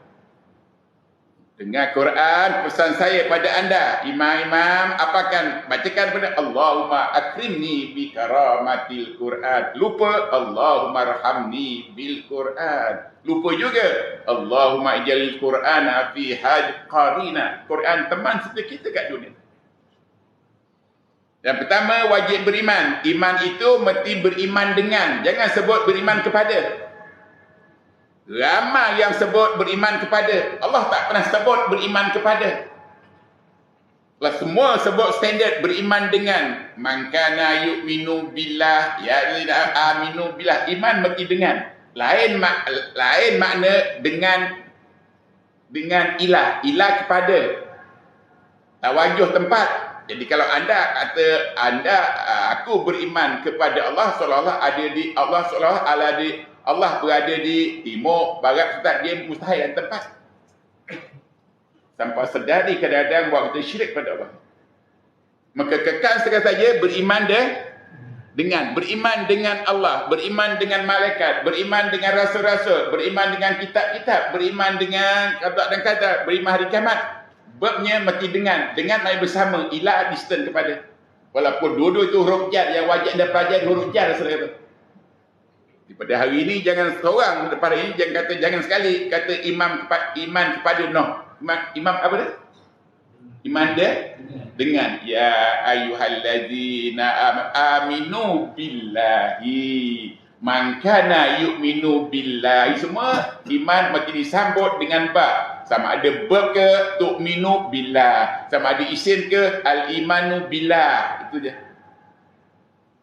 [SPEAKER 2] Dengar Quran, pesan saya pada anda, imam-imam, apakan bacakan pada Allahumma akrimni bi karamatil Quran. Lupa Allahumma arhamni bil Quran. Lupa juga Allahumma ij'al Qur'ana fi had qarina. Quran teman serta kita kat dunia. Yang pertama wajib beriman. Iman itu mesti beriman dengan, jangan sebut beriman kepada. Ramai yang sebut beriman kepada. Allah tak pernah sebut beriman kepada. Lah semua sebut standard beriman dengan. Man kana yu'minu billah, ya aminu billah. Iman mesti dengan. Lain makna dengan ilah. Ilah kepada. Tawajuh tempat. Jadi kalau anda kata aku beriman kepada Allah, seolah-olah ada di Allah, seolah-olah ada di Allah berada di timur, barat, selatan, dia mustahil dan tempat. Tanpa sedari kadang-kadang buat kita syirik pada Allah. Maka kekal sekali saja beriman beriman dengan Allah, beriman dengan malaikat, beriman dengan rasul-rasul, beriman dengan kitab-kitab, beriman dengan qada dan qadar, beriman hari kiamat. Babnya mesti dengan mari bersama, ilah distant kepada. Walaupun dua-dua itu huruf jar, yang wajib anda pelajari huruf jar saudara. Pada hari ini jangan seorang, pada hari ini jangan sekali kata iman kepada Nuh. Imam apa dia? Iman dia dengan ya ayyuhallazina aminu billahi man kana yu'minu billahi. Semua iman mesti disambut dengan ba. Sama ada verb ke tu'minu billah, sama ada isim ke al-imanu billah. Itu je.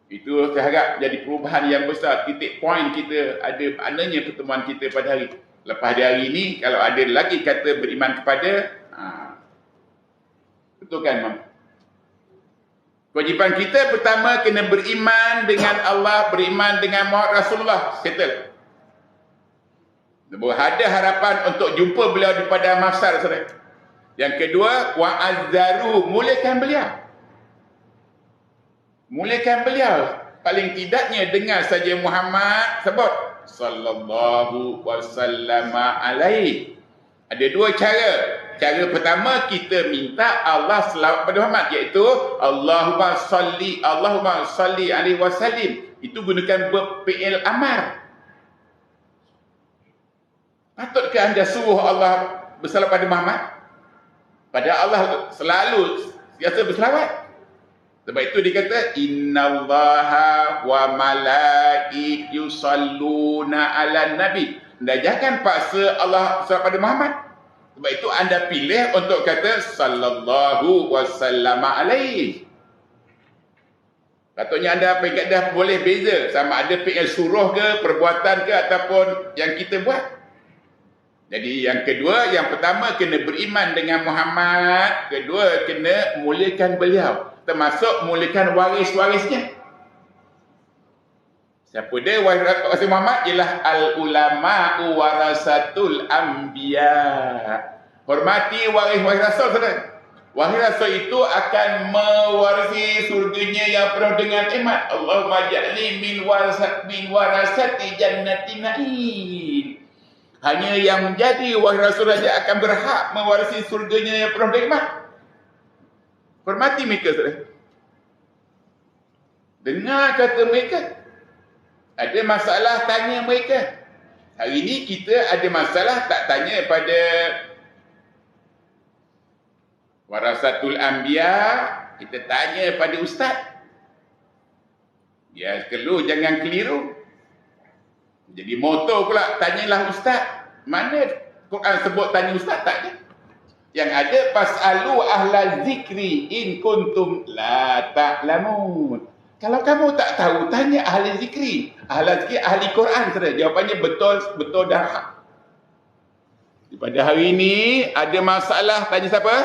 [SPEAKER 2] Itu saya harap jadi perubahan yang besar. Titik poin kita ada maknanya pertemuan kita pada hari. Lepas dari hari ini, kalau ada lagi kata beriman kepada, betul kan, Mam? Kewajipan kita pertama kena beriman dengan Allah, beriman dengan Muhammad Rasulullah. Settle. Ada harapan untuk jumpa beliau di pada mahsyar, saudara. Yang kedua, wa'azzaru, mulakan beliau. Mulakan beliau. Paling tidaknya dengar saja Muhammad sebut sallallahu wasallama alaihi. Ada dua cara. Cara pertama kita minta Allah selawat pada Muhammad, iaitu Allahumma salli alaihi wasallim. Itu gunakan verb fi'il amar. Patutkah anda suruh Allah bersalawat pada Muhammad? Padahal Allah selalu biasa berselawat. Sebab itu dikata innallaha wa malaikatahu yusalluna 'alan nabi. Dan jangan paksa Allah selawat pada Muhammad. Sebab itu anda pilih untuk kata sallallahu wasallam alaihi. Patutnya anda dah boleh beza sama ada fi'il suruh ke, perbuatan ke, ataupun yang kita buat. Jadi yang kedua, yang pertama kena beriman dengan Muhammad, kedua kena muliakan beliau, termasuk muliakan waris-warisnya. Siapa dia waris Muhammad? Ialah al-ulama'u warasatul anbiya. Hormati waris-waris Rasul, saudara. Waris Rasul itu akan mewarisi surganya yang penuh dengan nikmat. Allahumma ja'li min warasati jannatin na'im. Hanya yang menjadi waris Rasul saja akan berhak mewarisi surganya yang penuh nikmat. Hormati mereka, saudara. Dengar kata mereka. Ada masalah, tanya mereka. Hari ini kita ada masalah, tak tanya pada warasatul anbiya, kita tanya pada ustaz. Ya, jangan keliru. Jadi moto pula, tanyalah ustaz. Mana Quran sebut tanya ustaz? Tak ada. Yang ada, fas'alu ahla zikri in kuntum la ta'lamun. Kalau kamu tak tahu, tanya ahli zikri. Ahli zikri, ahli Quran. Jawapannya betul dan hak. Pada hari ini, ada masalah, tanya siapa?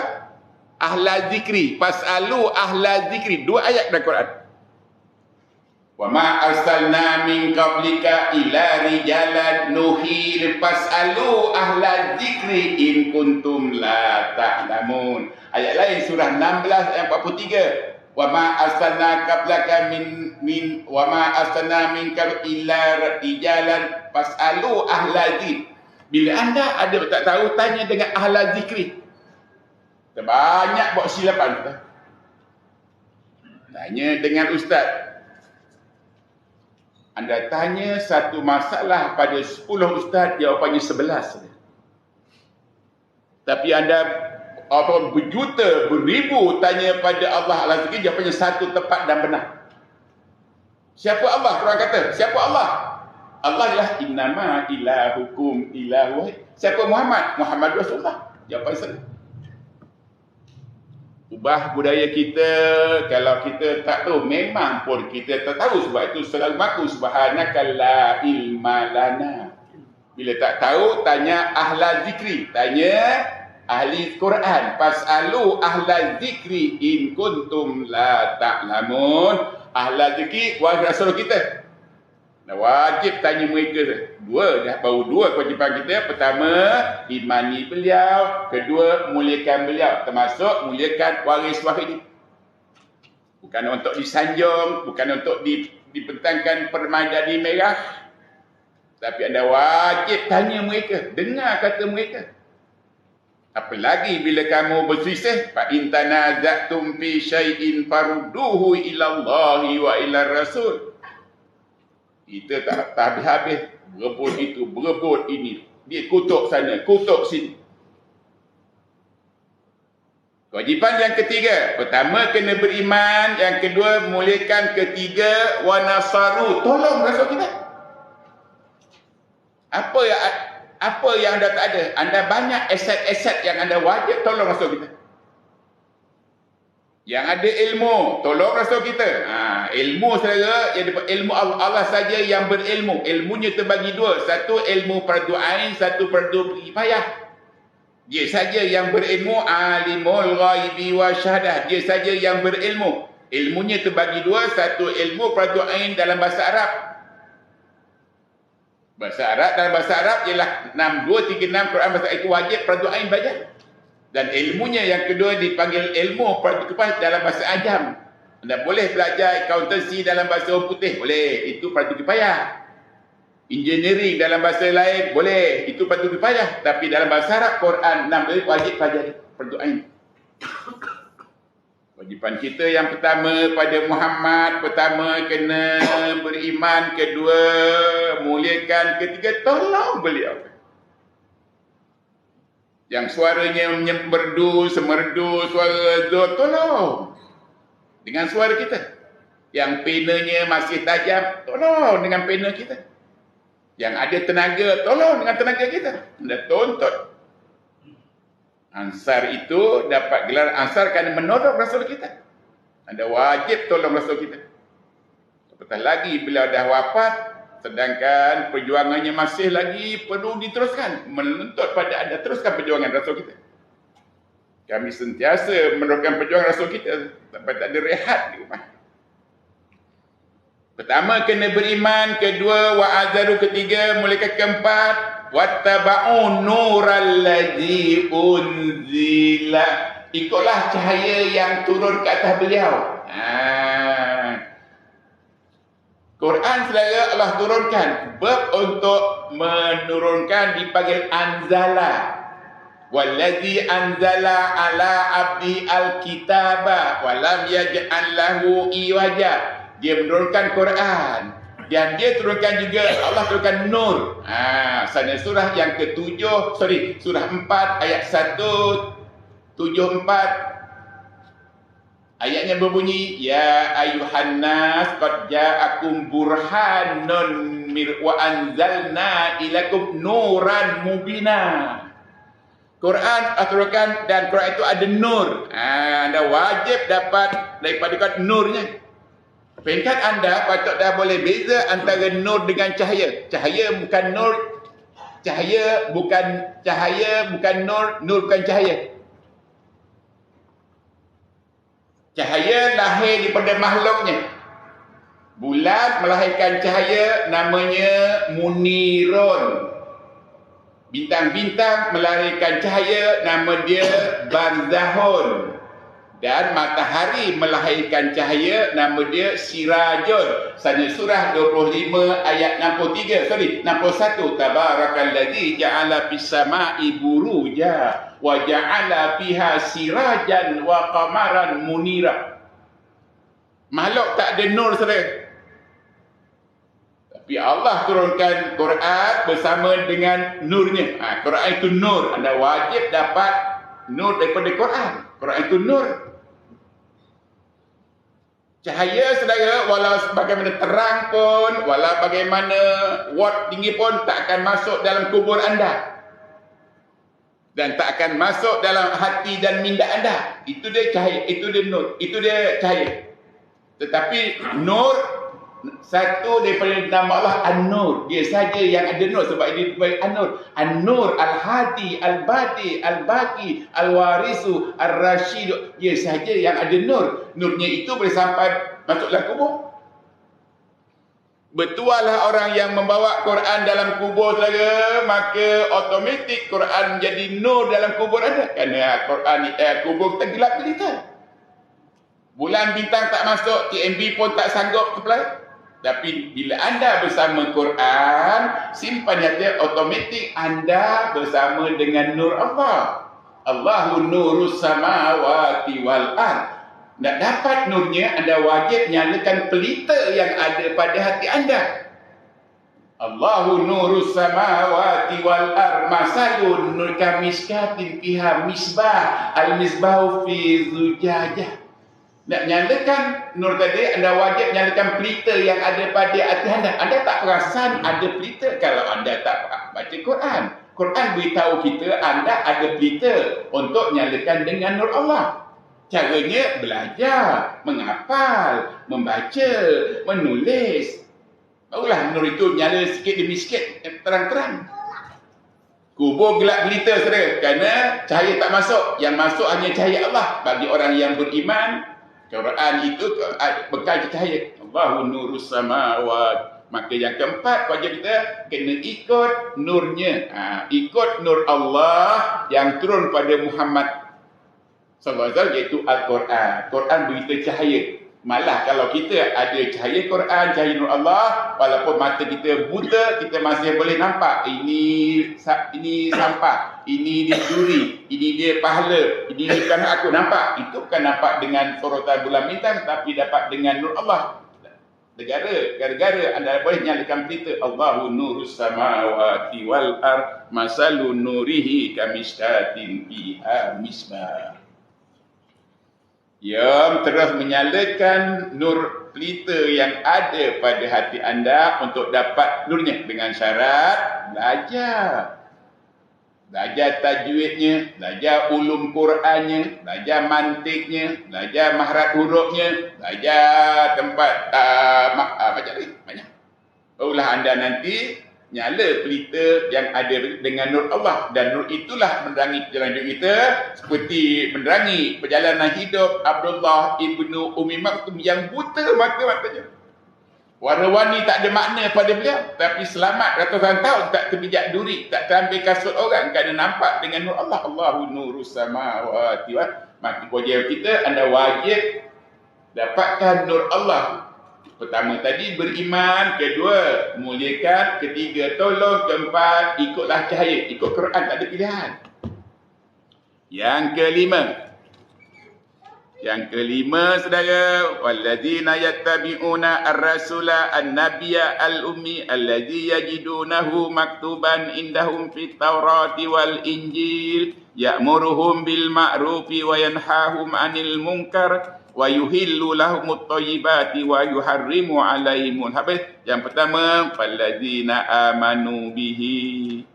[SPEAKER 2] Ahla zikri, fas'alu ahla zikri. 2 ayat dalam Quran. Wa ma arsalna min qablika ila rijalan nuhi fas'alu ahla zikri in kuntum la ta'lamun. Ayat lain surah 16 ayat 43. Wa ma arsalna qablaka min wa ma arsalna min ila rijalan fas'alu ahla zikri. Bila anda ada tak tahu, tanya dengan ahla zikri. Banyak buat silapan kita. Tanya dengan ustaz. Anda tanya satu masalah pada 10 ustaz, jawapannya 11. Tapi anda berjuta, beribu tanya pada Allah Al-Azhar, jawapannya satu tepat dan benar. Siapa Allah? Quran kata, siapa Allah? Allah ialah innama ilahukum ilahu wahid. Siapa Muhammad? Muhammad Rasulullah. Jawapan salah. Ubah budaya kita, kalau kita tak tahu, memang pun kita tak tahu. Sebab itu selalu mengaku subhanaka la ilma lana. Bila tak tahu, tanya ahla zikri, tanya ahli Quran. Fas'alu ahla zikri in kuntum la ta'lamun. Ahla zikri wahai Rasul kita. Wajib tanya mereka. Baru dua kewajipan kita. Pertama, imani beliau. Kedua, muliakan beliau. Termasuk muliakan waris-waris. Bukan untuk disanjung, bukan untuk dipentangkan permadani merah. Tapi anda wajib tanya mereka. Dengar kata mereka. Apalagi bila kamu berselisih, fa in tanaza'tum fi syai'in farudduhu ila Allahi wa ila Rasul. Kita tak habis-habis berebut itu, berebut ini. Dia kutuk sana, kutuk sini. Kewajipan yang ketiga, pertama kena beriman, yang kedua muliakan, ketiga wa nasaru, tolong Rasul kita. Apa yang anda tak ada? Anda banyak aset-aset yang anda wajib tolong Rasul kita. Yang ada ilmu, tolong Rasul kita. Ilmu saudara, ilmu Allah saja yang berilmu. Ilmunya terbagi dua. Satu ilmu fardu ain, satu fardu kifayah. Dia saja yang berilmu, alimul ghaibi wa syahadah. Dia saja yang berilmu. Ilmunya terbagi dua. Satu ilmu fardu ain dalam bahasa Arab. Dalam bahasa Arab ialah 6236 Quran bahasa itu wajib fardu ain baca. Dan ilmunya yang kedua dipanggil ilmu fardu kifayah dalam bahasa Ajam. Anda boleh belajar accountancy dalam bahasa orang putih, boleh, itu fardu kifayah. Engineering dalam bahasa lain, boleh, itu fardu kifayah. Tapi dalam bahasa Arab, Quran 6 wajib pelajari fardu ain. Wajiban kita yang pertama pada Muhammad, pertama kena beriman, kedua muliakan, ketiga tolong beliau. Yang suaranya merdu, semerdu, suara zul, tolong dengan suara kita. Yang penanya masih tajam, tolong dengan pena kita. Yang ada tenaga, tolong dengan tenaga kita. Anda tuntut. Ansar itu dapat gelar Ansar kerana menolong Rasul kita. Anda wajib tolong Rasul kita. Apatah lagi beliau dah wafat, sedangkan perjuangannya masih lagi perlu diteruskan. Menuntut pada anda teruskan perjuangan Rasul kita. Kami sentiasa meneruskan perjuangan Rasul kita sampai tak ada rehat di rumah. Pertama, kena beriman. Kedua, wa'azaru. Ketiga, mulai keempat, wattaba'un nural ladzi unzila. Ikutlah cahaya yang turun ke atas beliau. Quran selera Allah turunkan. Verb untuk menurunkan dipanggil anzala. Wallazi anzala ala abdi alkitaba walam yaj'al lahu iwaja. Dia menurunkan Quran. Dan dia turunkan juga, Allah turunkan Nur. Sana surah yang ke-7, surah 4 ayat 174. Ayatnya berbunyi, ya ayuhan nas qad ja'akum burhanun wa anzalna ilakum nuran mubina. Quran turunkan dan Quran itu ada nur. Anda wajib dapat daripada kat nurnya. Peringkat anda patut dah boleh beza antara nur dengan cahaya. Cahaya bukan nur, cahaya bukan nur, nur bukan cahaya. Cahaya lahir daripada makhluknya. Bulan melahirkan cahaya, namanya munirun. Bintang-bintang melahirkan cahaya, nama dia barzahun. Dan matahari melahirkan cahaya, nama dia sirajun. Sana surah 25 ayat 61. Tabarakalladzi ja'ala fis sama'i buruja wa ja'ala fiha sirajan wa qamaran munira. Makhluk tak ada nur, saudara. Tapi Allah turunkan Quran bersama dengan nurnya. Quran itu nur. Anda wajib dapat nur daripada Quran. Quran itu nur. Cahaya, saudara, walau bagaimana terang pun, walau bagaimana watt tinggi pun, tak akan masuk dalam kubur anda. Dan tak akan masuk dalam hati dan minda anda. Itu dia cahaya, itu dia nur, itu dia cahaya. Tetapi nur, satu daripada nama Allah An-Nur. Dia saja yang ada nur, sebab dia dipanggil An-Nur. An-Nur, Al-Hadi, Al-Badi, Al-Baqi, Al-Warisu, Ar-Rashid. Dia saja yang ada nur. Nurnya itu boleh sampai masuk dalam kubur. Bertuahlah orang yang membawa Quran dalam kubur, saudara, maka automatik Quran menjadi nur dalam kubur anda. Kerana Quran kubur kita gelap gelita. Bulan bintang tak masuk, TMB pun tak sanggup kepala. Tapi bila anda bersama Quran, simpan di hati, automatik anda bersama dengan nur Allah. Allahu nurus samawati wal ard. Nak dapat nurnya, anda wajib nyalakan pelita yang ada pada hati anda. Allahu nurus samawati wal ard masalun nur kamiskatin fiha misbah al-misbahu fi zujajah. Nak nyalakan nur tadi, anda wajib nyalakan pelita yang ada pada hati anda. Anda tak perasan ada pelita kalau anda tak baca Quran. Quran beritahu kita anda ada pelita untuk nyalakan dengan nur Allah. Caranya belajar, menghafal, membaca, menulis. Barulah nur itu nyala sikit demi sikit, terang-terang. Kubur gelap gelita, saudara, kerana cahaya tak masuk. Yang masuk hanya cahaya Allah. Bagi orang yang beriman, Quran itu bekal cahaya. Allahu nurus samawat. Maka yang keempat, wajib kita kena ikut nurnya. Ikut nur Allah yang turun pada Muhammad sallallahu alaihi wasallam, iaitu Al-Quran. Quran berita cahaya. Malah kalau kita ada cahaya Quran, cahaya nur Allah, walaupun mata kita buta, kita masih boleh nampak. Ini sampah, ini dia duri, ini dia pahala, ini bukan aku nampak. Itu bukan nampak dengan sorotan bulan bintang, tapi dapat dengan nur Allah. Gara-gara anda boleh nyalakan pelita. Allahu nurus samawati wal ard masalu nurihi kamiskatin fiha misbah. Yang terus menyalakan nur pelita yang ada pada hati anda untuk dapat nurnya dengan syarat belajar. belajar tajwidnya, belajar ulum Qurannya, belajar mantiknya, belajar mahrat hurufnya, belajar tempat macam ni, banyak. Barulah anda nanti nyala pelita yang ada dengan nur Allah, dan nur itulah menerangi perjalanan hidup kita, seperti menerangi perjalanan hidup Abdullah ibnu Ummi Maktum yang buta mata-matanya. Warna-warni tak ada makna pada beliau, tapi selamat ratusan tahun tak terbijak duri, tak terambil kasut orang kerana nampak dengan nur Allah. Allahu nurus samawati wal ardh. Maka wajib kita, anda wajib dapatkan nur Allah. Pertama tadi beriman, kedua muliakan, ketiga tolong, keempat ikutlah cahaya, ikut Quran, tak ada pilihan. Yang kelima saudara, walladzina yattabi'una ar-rasula an-nabiyya al-ummi alladzi yajidunahu maktuban indahum fit taurati wal injil ya'muruhum bil ma'rufi wa yanhahum 'anil munkar wa yuhillu lahumut thayyibati wa yuharrimu 'alaihimul khaba'ith. Yang pertama, walladzina amanu bihi.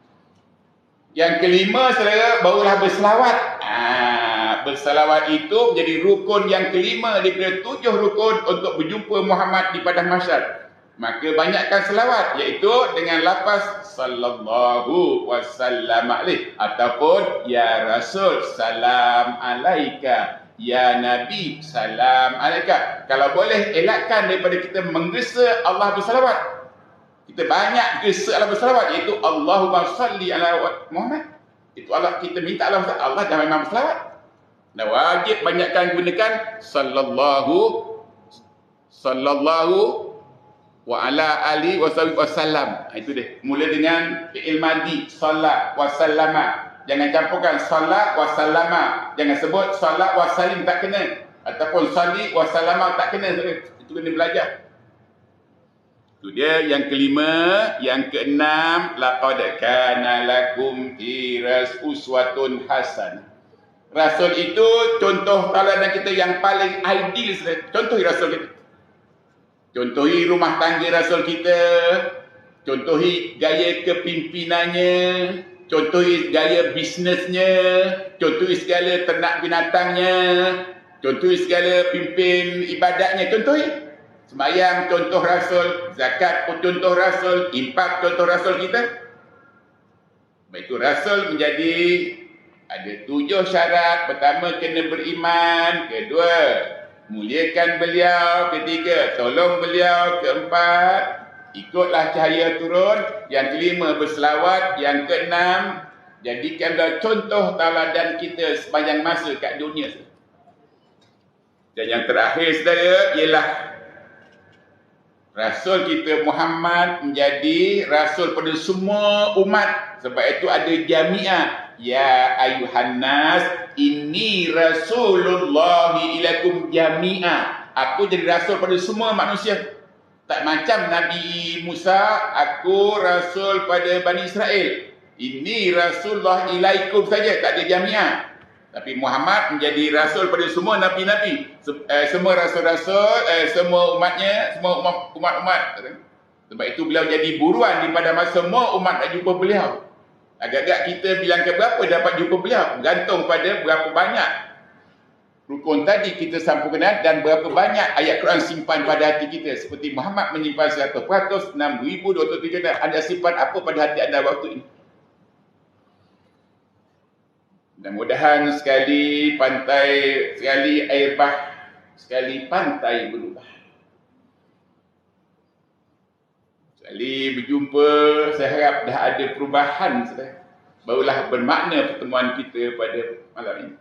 [SPEAKER 2] Yang kelima saudara, barulah berselawat. Berselawat itu menjadi rukun yang kelima daripada 7 rukun untuk berjumpa Muhammad di padang mahsyar. Maka banyakkan selawat, iaitu dengan lafaz sallallahu wasallam alaih, ataupun ya Rasul salam alaika, ya Nabi salam alaika. Kalau boleh elakkan daripada kita menggesa Allah berselawat. Kita banyak gesa Allah berselawat, iaitu Allahumma salli ala Muhammad. Itu Allah, kita minta Allah dah memang berselawat. Dan wajib banyakkan gunakan sallallahu wa ala ali wasallam. Itu dia. Mula dengan fi'il madi, salat wa sallama. Jangan campurkan salat wa sallama. Jangan sebut salat wa salim, tak kena. Ataupun salli wa sallama, tak kena. Itu kena belajar. Itu dia yang kelima. Yang keenam, laqad kana lakum fi uswatun hasanah. Rasul itu contoh tauladan kita yang paling ideal. Contohi Rasul kita. Contohi rumah tangga Rasul kita. Contohi gaya kepimpinannya. Contohi gaya bisnesnya. Contohi segala ternak binatangnya. Contohi segala pimpin ibadatnya. Contohi. Sembahyang contoh Rasul. Zakat pun contoh Rasul. Infak contoh Rasul kita. Baik itu Rasul menjadi ada 7 syarat. Pertama, kena beriman. Kedua, muliakan beliau. Ketiga, tolong beliau. Keempat, ikutlah cahaya turun. Yang kelima, berselawat. Yang keenam, jadikanlah contoh tauladan kita sepanjang masa kat dunia. Dan yang terakhir saudara, ialah Rasul kita Muhammad menjadi Rasul pada semua umat. Sebab itu ada jamiah. Ya ayuhan nas, inni rasulullahi ilakum jami'ah. Aku jadi rasul pada semua manusia. Tak macam Nabi Musa, aku rasul pada Bani Israel. Ini rasulullah ilaikum saja, tak ada jami'ah. Tapi Muhammad menjadi rasul pada semua nabi-nabi, semua rasul-rasul, semua umatnya, semua umat-umat. Sebab itu beliau jadi buruan di pada masa semua umat nak jumpa beliau. Agak-agak kita bilang ke berapa dapat jumpa beliau, bergantung pada berapa banyak rukun tadi kita sempurna dan berapa banyak ayat Quran simpan pada hati kita. Seperti Muhammad menyimpan 100%, 6,207. Anda simpan apa pada hati anda waktu ini? Mudah-mudahan sekali pantai, sekali air bah, sekali pantai berubah. Sekali berjumpa, saya harap dah ada perubahan sudah. Barulah bermakna pertemuan kita pada malam ini.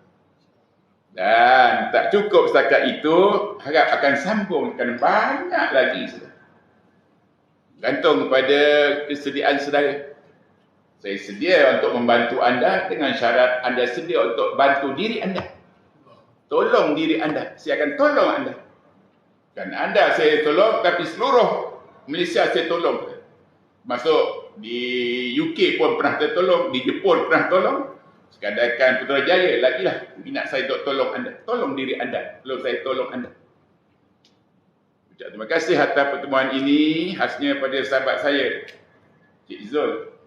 [SPEAKER 2] Dan tak cukup setakat itu, harap akan sambung, akan banyak lagi sudah. Gantung kepada kesediaan saudara. Saya sedia untuk membantu anda dengan syarat anda sedia untuk bantu diri anda. Tolong diri anda. Saya akan tolong anda. Dan anda saya tolong, tapi seluruh Malaysia saya tolong. Masuk di UK pun pernah saya tolong, di Jepun pernah tolong. Sekadangkan Putrajaya lagilah minat saya untuk tolong anda. Tolong diri anda, belum saya tolong anda. Terima kasih atas pertemuan ini, khasnya pada sahabat saya Cik Zul.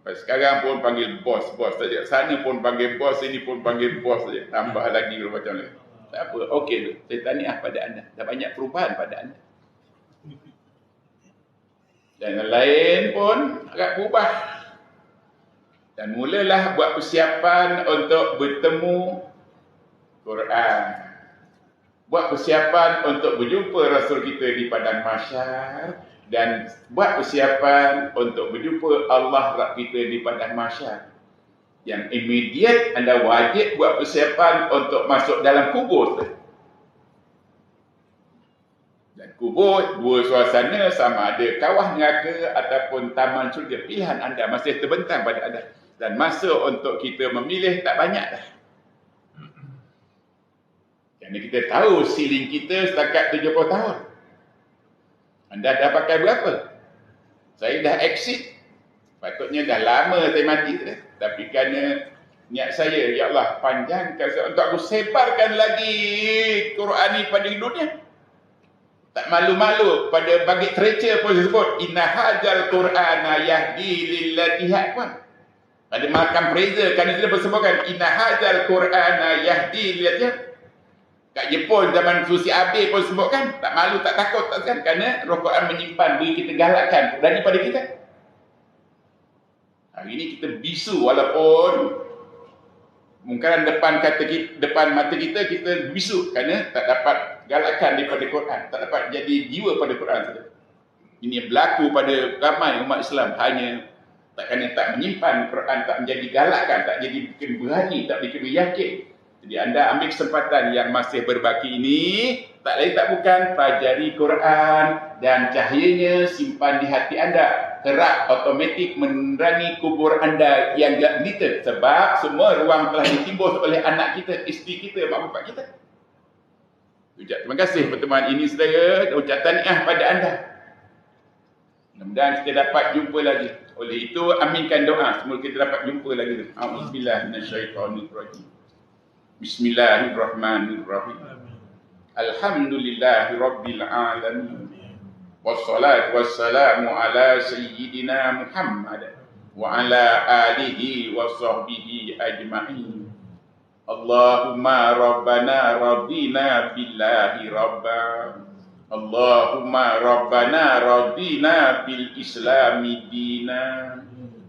[SPEAKER 2] Sampai sekarang pun panggil bos saja. Sana pun panggil bos, sini pun panggil bos saja. Tambah lagi macam ni. Tak apa, okey tu. Saya tahniah pada anda. Dah banyak perubahan pada anda. Dan yang lain pun agak berubah. Dan mulalah buat persiapan untuk bertemu Quran. Buat persiapan untuk berjumpa Rasul kita di padang mahsyar. Dan buat persiapan untuk berjumpa Allah Rabb kita di padang mahsyar. Yang immediate, anda wajib buat persiapan untuk masuk dalam kubur. Dan kubur, dua suasana, sama ada kawah neraka ataupun taman syurga. Pilihan anda masih terbentang pada anda. Dan masa untuk kita memilih tak banyak dah. Kerana kita tahu ceiling kita setakat 70 tahun. Anda dah pakai berapa? Saya dah exit. Patutnya dah lama saya mati dah. Tapi kerana niat saya, ya Allah, panjangkan saya untuk aku sebarkan lagi Quran ni pada dunia. Tak malu-malu pada bagi literature pun disebut inna hadzal Qur'ana yahdi lillati aqwam. Pada Malcolm Fraser kan dia bersebutkan inna hadzal Qur'ana yahdi lillati aqwam. Kat Jepun zaman Susi Abe pun sebutkan, tak malu, tak takut, tak kan? Kerana Roh Quran menyimpan beri kita galakkan daripada kita. Hari ini kita bisu walaupun mungkaran depan mata kita bisu kerana tak dapat galakkan daripada Quran, tak dapat jadi jiwa pada Quran saja. Ini berlaku pada ramai umat Islam, hanya kerana tak menyimpan Quran, tak menjadi galakkan, tak jadi bikin berani, tak bikin yakin. Jadi anda ambil kesempatan yang masih berbaki ini, tak lain tak bukan, pelajari Quran dan cahayanya simpan di hati anda. Kerak automatik menerangi kubur anda yang gak limited. Sebab semua ruang telah ditimbus oleh anak kita, isteri kita, mak bapak kita. Terima kasih pertemuan ini saudara. Ucap tahniah pada anda. Mudah-mudahan kita dapat jumpa lagi. Oleh itu aminkan doa. Semoga kita dapat jumpa lagi. A'udzubillah minasyaitonirrajim. Bismillahirrahmanirrahim. Alhamdulillahi rabbil alamin. Wassalatu wassalamu ala sayyidina Muhammad wa ala alihi wa sahbihi ajma'in. Allahumma rabbana radina billahi rabban. Allahumma rabbana radina bil islami dina.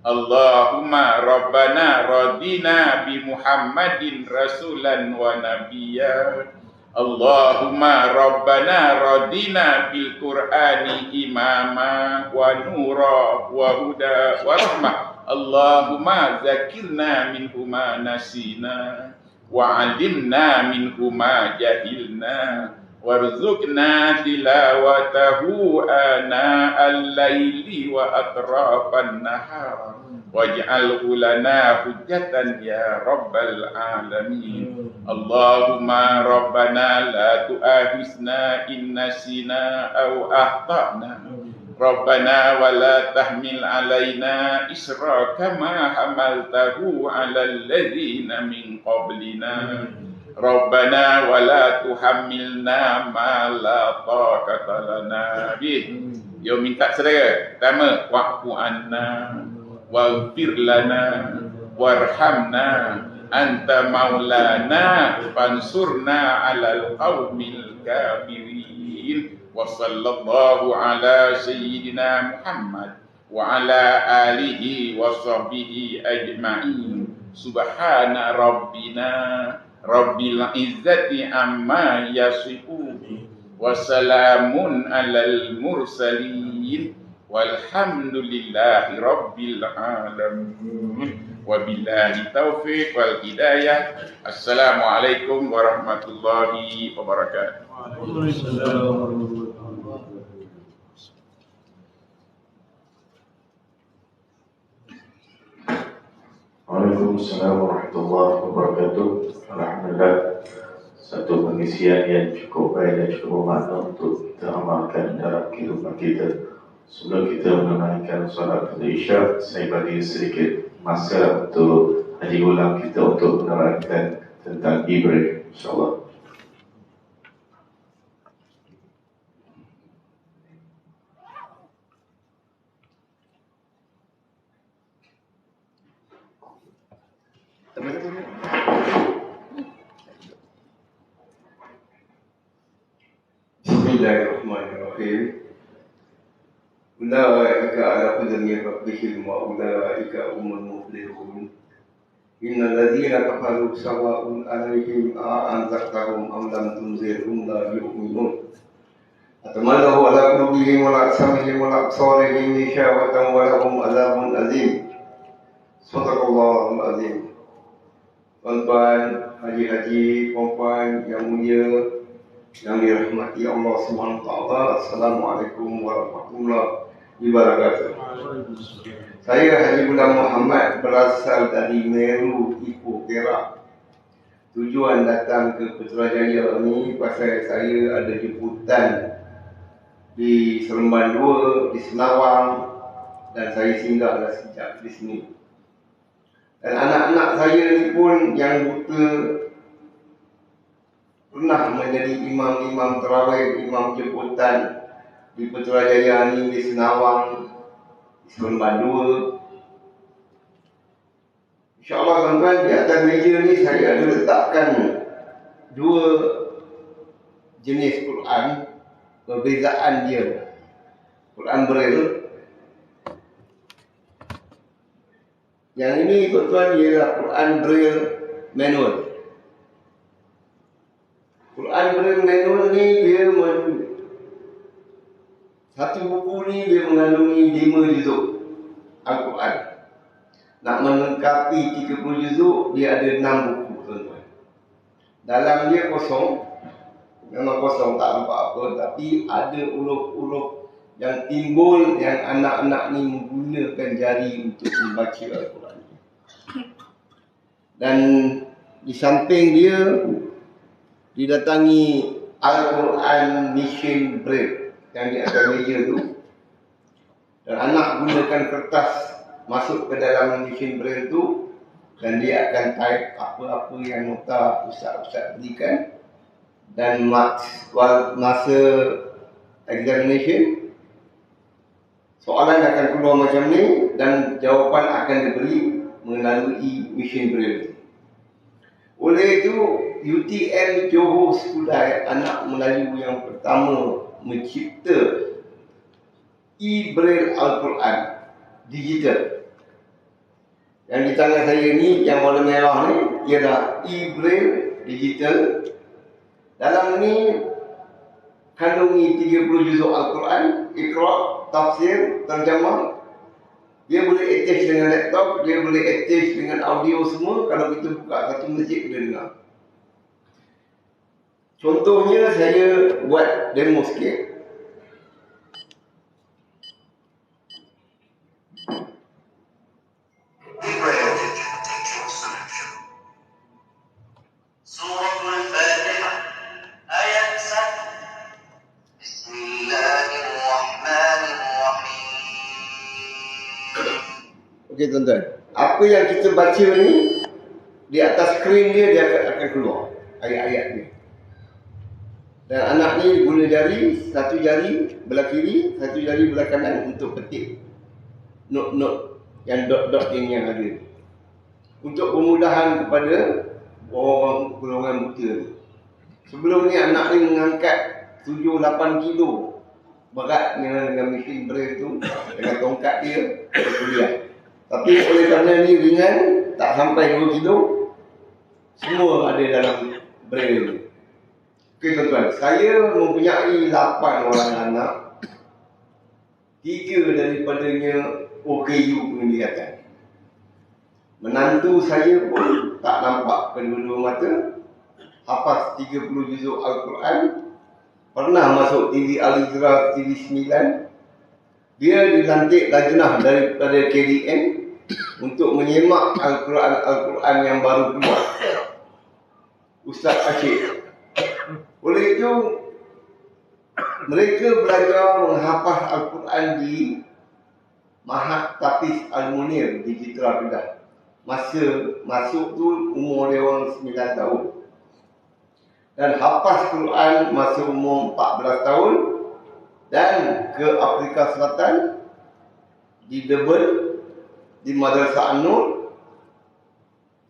[SPEAKER 2] Allahumma rabbana radina bi Muhammadin rasulan wa nabiyya. Allahumma rabbana radina bil Qur'ani imama wa nura wa huda wa rahmah. Allahumma zakirna minhu ma nasina wa alimna minhu ma jahilna warzuqna tilawatahu ana al-laili wa atrafan nahar waj'alhu lana hujjatan ya rabbal alamin. Allahumma rabbana la tu'akhizna in nasina aw akhtana rabbana wa la tahmil alaina isra kama hamaltahu ala alladhina min qablina rabbana wa la tuhammilna ma la taqata lana bih. Yo minta saudara, pertama wa'fu anna waghfir lana warhamna anta maulana fansurna 'alal qaumil kafirin. Wa sallallahu ala sayyidina Muhammad wa ala alihi wa sahbihi ajma'in. Subhana rabbina rabbil izzati amma yasifun wa salamun 'alal mursalin walhamdulillahi rabbil alamin. Wabillahi taufiq wal hidayah. Assalamualaikum warahmatullahi wabarakatuh.
[SPEAKER 1] Waalaikumsalam warahmatullahi wabarakatuh. Alhamdulillah, satu pengisian yang cukup baik dan cukup bermakna untuk kita amalkan dalam kehidupan kita. Sebelum kita menunaikan solat Isya, saya bagi sedikit masa untuk haji ulang kita untuk menerangkan tentang Ibrahim, insyaAllah.
[SPEAKER 5] Bismillahirrahmanirrahim. Ulaika ala hudani rabbihim wa ulaika humul muflihun. Innal ladzina kafaru sawa'un 'alaihim a'anzartahum am lam tunzirhum la yu'minun. Atamallahu ala qulubihim wa la sam'ihim wa la absarihim ghishawatan wa lahum 'adzabun 'adzim. Shadaqallahul 'adzim. Tuan-tuan, haji-haji, puan-puan yang mulia, yang dirahmati Allah SWT. Assalamualaikum warahmatullahi wabarakatuh. Saya Haji Gulam Muhammad, berasal dari Meru, Ipoh, Perak. Tujuan datang ke Putrajaya ini pasal saya ada jemputan di Seremban 2, di Senawang, dan saya singgahlah sekejap di sini. Dan anak-anak saya ni pun yang buta pernah menjadi imam-imam tarawih, imam jemputan di Putrajaya ni, di Senawang, di Seremban 2. InsyaAllah tuan-tuan, di atas meja ni saya ada letakkan 2 jenis Quran, perbezaan dia. Quran Braille. Yang ini tuan-tuan ialah Quran Braille manual. Quran Braille manual ni dia satu buku ni dia mengandungi 5 juzuk Al-Quran. Nak melengkapi 30 juzuk, dia ada 6 buku tuan-tuan. Dalam dia kosong, memang kosong tak nampak apa, tapi ada huruf-huruf yang timbul yang anak-anak ni menggunakan jari untuk membaca Al-Quran. Dan di samping dia didatangi Al-Quran Mission Braille yang di atas meja tu. Dan anak gunakan kertas masuk ke dalam Mission Braille tu, dan dia akan type apa-apa yang nota ustaz-ustaz berikan. Dan masa examination, soalan akan keluar macam ni dan jawapan akan diberi melalui Mission Braille. Oleh itu, UTM Johor Sekolah Anak Melayu yang pertama mencipta e-Braille Al-Quran digital. Yang di tangan saya ni, yang warna merah ni, ialah e-Braille digital. Dalam ni kandungi 30 juzuk Al-Quran, Iqra, tafsir, terjemah. Dia boleh attach dengan laptop, dia boleh attach dengan audio semua. Kalau kita buka satu masjid, boleh dengar. Contohnya saya buat demo sikit. Okey tuan-tuan, apa yang kita baca ni, di atas skrin dia akan keluar ayat-ayat dia. Dan anak ni guna jari, satu jari belah kiri, satu jari belah kanan untuk petik not-not yang dot-dot yang ada, untuk kemudahan kepada orang golongan buta ni. Sebelum ni anak ni mengangkat 7-8 kilo beratnya dengan mesin Braille tu, dengan tongkat dia kuliah. Tapi oleh kerana ni ringan, tak sampai 2 kilo, semua ada dalam Braille ni. Okey tuan-tuan, saya mempunyai 8 orang anak. 3 daripadanya OKU pendidikan. Menantu saya pun tak nampak kedua-dua mata, hafaz 30 juzuk Al-Quran, pernah masuk TV Al-Izra, TV 9. Dia dilantik lajnah daripada KDN untuk menyemak Al-Quran yang baru keluar, Ustaz Asyik. Oleh itu, mereka belajar menghafaz Al-Quran di Mahat Tafiz Al-Munir di Citra Kedah. Masa masuk tu umur dia orang 9 tahun. Dan hafaz Quran masa umur 14 tahun. Dan ke Afrika Selatan di Durban, di Madrasah An-Nur,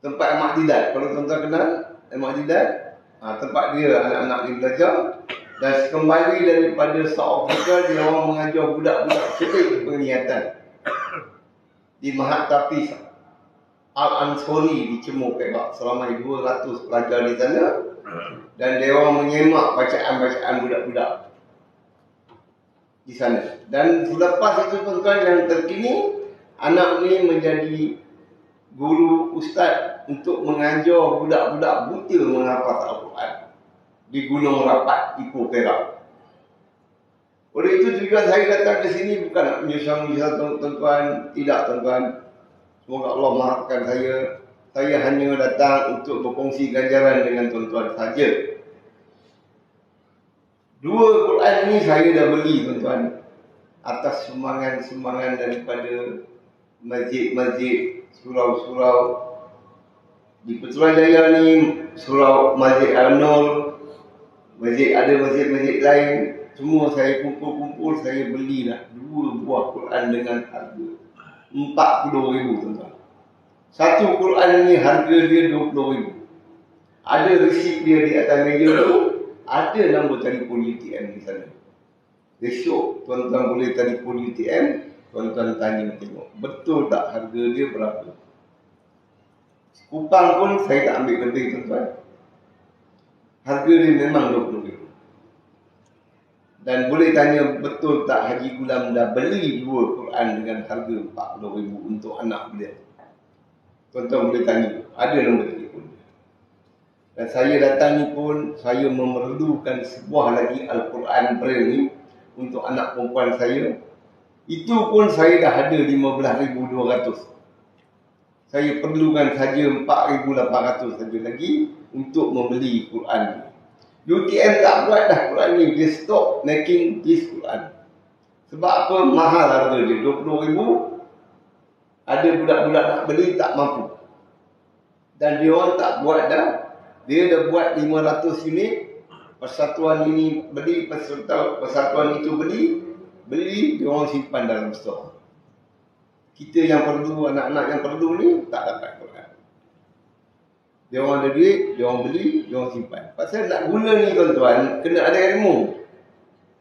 [SPEAKER 5] tempat Ahmad Didat. Kalau tuan-tuan kenal Ahmad Didat, tempat dia anak-anak ni belajar. Dan kembali daripada South Africa, dia orang mengajar budak-budak celik penglihatan di Mahat Tafiz Al-Ansori di Cemur, Perak. Selama 200 pelajar di sana. Dan dia orang menyemak bacaan-bacaan budak-budak di sana. Dan selepas itu tuan-tuan, yang terkini anak ni menjadi guru ustaz untuk mengajar budak-budak buta menghafaz Al-Quran di Gunung Rapat, Ipoh, Perak. Oleh itu juga saya datang ke sini bukan nak menyusah-menyusah tuan-tuan. Tidak tuan-tuan. Semoga Allah maafkan saya. Saya hanya datang untuk berkongsi ganjaran dengan tuan-tuan saja. 2 Quran ni saya dah beli tuan-tuan, atas sumbangan-sumbangan daripada masjid-masjid, surau-surau. Di Putrajaya ni surau Masjid Al-Nur, ada masjid-masjid lain. Semua saya kumpul-kumpul, saya belilah 2 buah Quran dengan harga 40,000 tuan-tuan. Satu Quran ni harga dia 20,000. Ada resip dia di atas meja tu, ada nombor telefon UTM di sana. Besok tuan-tuan boleh telefon UTM, tuan-tuan tanya tengok betul tak harga dia berapa. Kupang pun saya tak ambil lebih tuan-tuan. Harga dia memang 20,000. Dan boleh tanya betul tak Haji Gulam dah beli 2 Quran dengan harga 40,000 untuk anak dia. Tuan-tuan boleh tanya, ada nombor telefon. Dan saya datang ni pun, saya memerlukan sebuah lagi Al-Quran Braille ni untuk anak perempuan saya. Itu pun saya dah ada 15,200. Saya perlukan saja 4,800 saja lagi untuk membeli Quran ni. UTM tak buat dah Quran ni, dia stop making this Quran. Sebab apa? Mahal harga dia, 20,000. Ada budak-budak nak beli tak mampu. Dan dia orang tak buat dah. Dia dah buat 500 unit. Persatuan ini beli, persatuan itu beli, dia orang simpan dalam stok. Kita yang perlu, anak-anak yang perlu ni tak dapat Quran. Dia orang ada duit, dia orang beli, dia orang simpan. Pasal nak guna ni tuan-tuan, kena ada ilmu.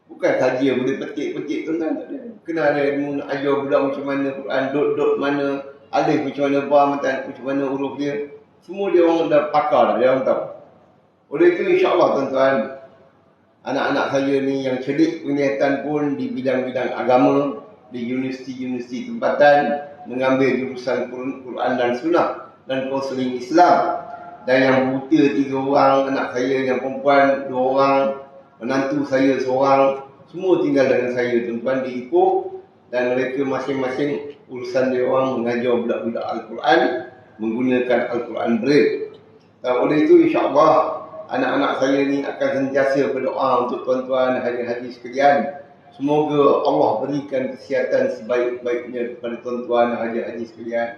[SPEAKER 5] Bukan saja boleh petik-petik tuan-tuan, tak ada. Kena ada ilmu nak ajar budak macam mana Quran, dot-dot mana, alif macam mana, ba macam mana huruf dia. Semua dia orang dah pakar dah, dia orang tahu. Oleh itu insya-Allah tuan-tuan, anak-anak saya ni yang cerdik penglihatan pun di bidang-bidang agama, di universiti-universiti tempatan, mengambil jurusan Quran dan Sunnah dan konseling Islam. Dan yang buta 3 orang, anak saya yang perempuan 2 orang, menantu saya seorang, semua tinggal dengan saya tuan-tuan di Ipoh. Dan mereka masing-masing urusan dia orang mengajar budak-budak Al-Quran menggunakan Al-Quran Braille. Dan oleh itu insya-Allah anak-anak saya ni akan sentiasa berdoa untuk tuan-tuan haji-haji sekalian. Semoga Allah berikan kesihatan sebaik-baiknya kepada tuan-tuan haji-haji sekalian.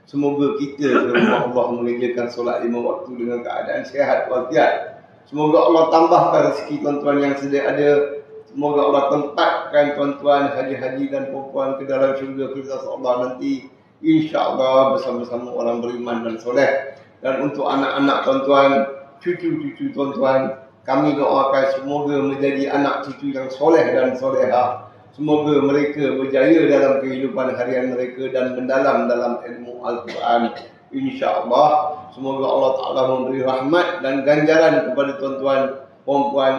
[SPEAKER 5] Semoga kita semua Allah mengerjakan solat 5 waktu dengan keadaan sihat walafiat. Semoga Allah tambahkan rezeki tuan-tuan yang sedia ada. Semoga Allah tempatkan tuan-tuan haji-haji dan perempuan ke dalam syurga Firdaus Allah nanti, insya-Allah bersama-sama orang beriman dan soleh. Dan untuk anak-anak tuan-tuan, cucu-cucu tuan-tuan, kami doakan semoga menjadi anak cucu yang soleh dan solehah. Semoga mereka berjaya dalam kehidupan harian mereka dan mendalam dalam ilmu Al-Quran. InsyaAllah, semoga Allah Ta'ala memberi rahmat dan ganjaran kepada tuan-tuan, perempuan,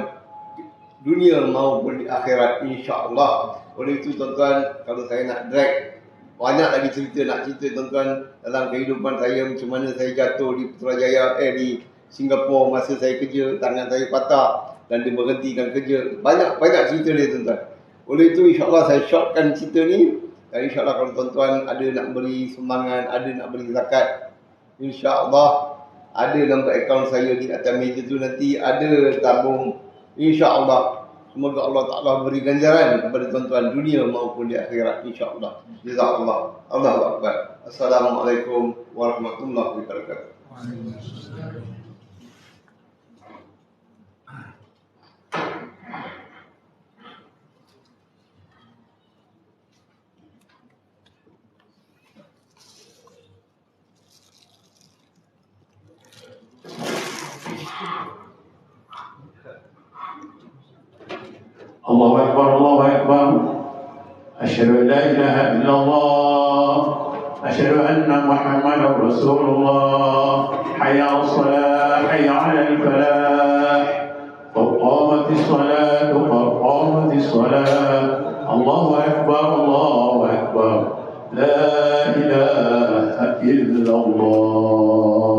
[SPEAKER 5] dunia maupun di akhirat, insyaAllah. Oleh itu tuan-tuan, kalau saya nak drag, banyak lagi cerita nak cerita tuan-tuan dalam kehidupan saya, macam mana saya jatuh di Putrajaya, di Singapura masa saya kerja, tangan saya patah dan dia berhentikan kerja. Banyak cerita dia tuan-tuan. Oleh itu insyaAllah saya shortkan cerita ni. Dan insyaAllah kalau tuan-tuan ada nak beri sumbangan, ada nak beri zakat, insyaAllah ada nombor akaun saya di atas meja tu nanti, ada tabung. InsyaAllah semoga Allah Ta'ala beri ganjaran kepada tuan-tuan dunia maupun di akhirat, insyaAllah. Jazakallah. Allahu Akbar. Assalamualaikum warahmatullahi wabarakatuh.
[SPEAKER 4] الله أكبر الله أكبر أشهد أن لا إله إلا الله أشهد أن محمدا رسول الله حي على الصلاة حي على الفلاح قد قامت الصلاة قد قامت الصلاة الله أكبر لا إله إلا الله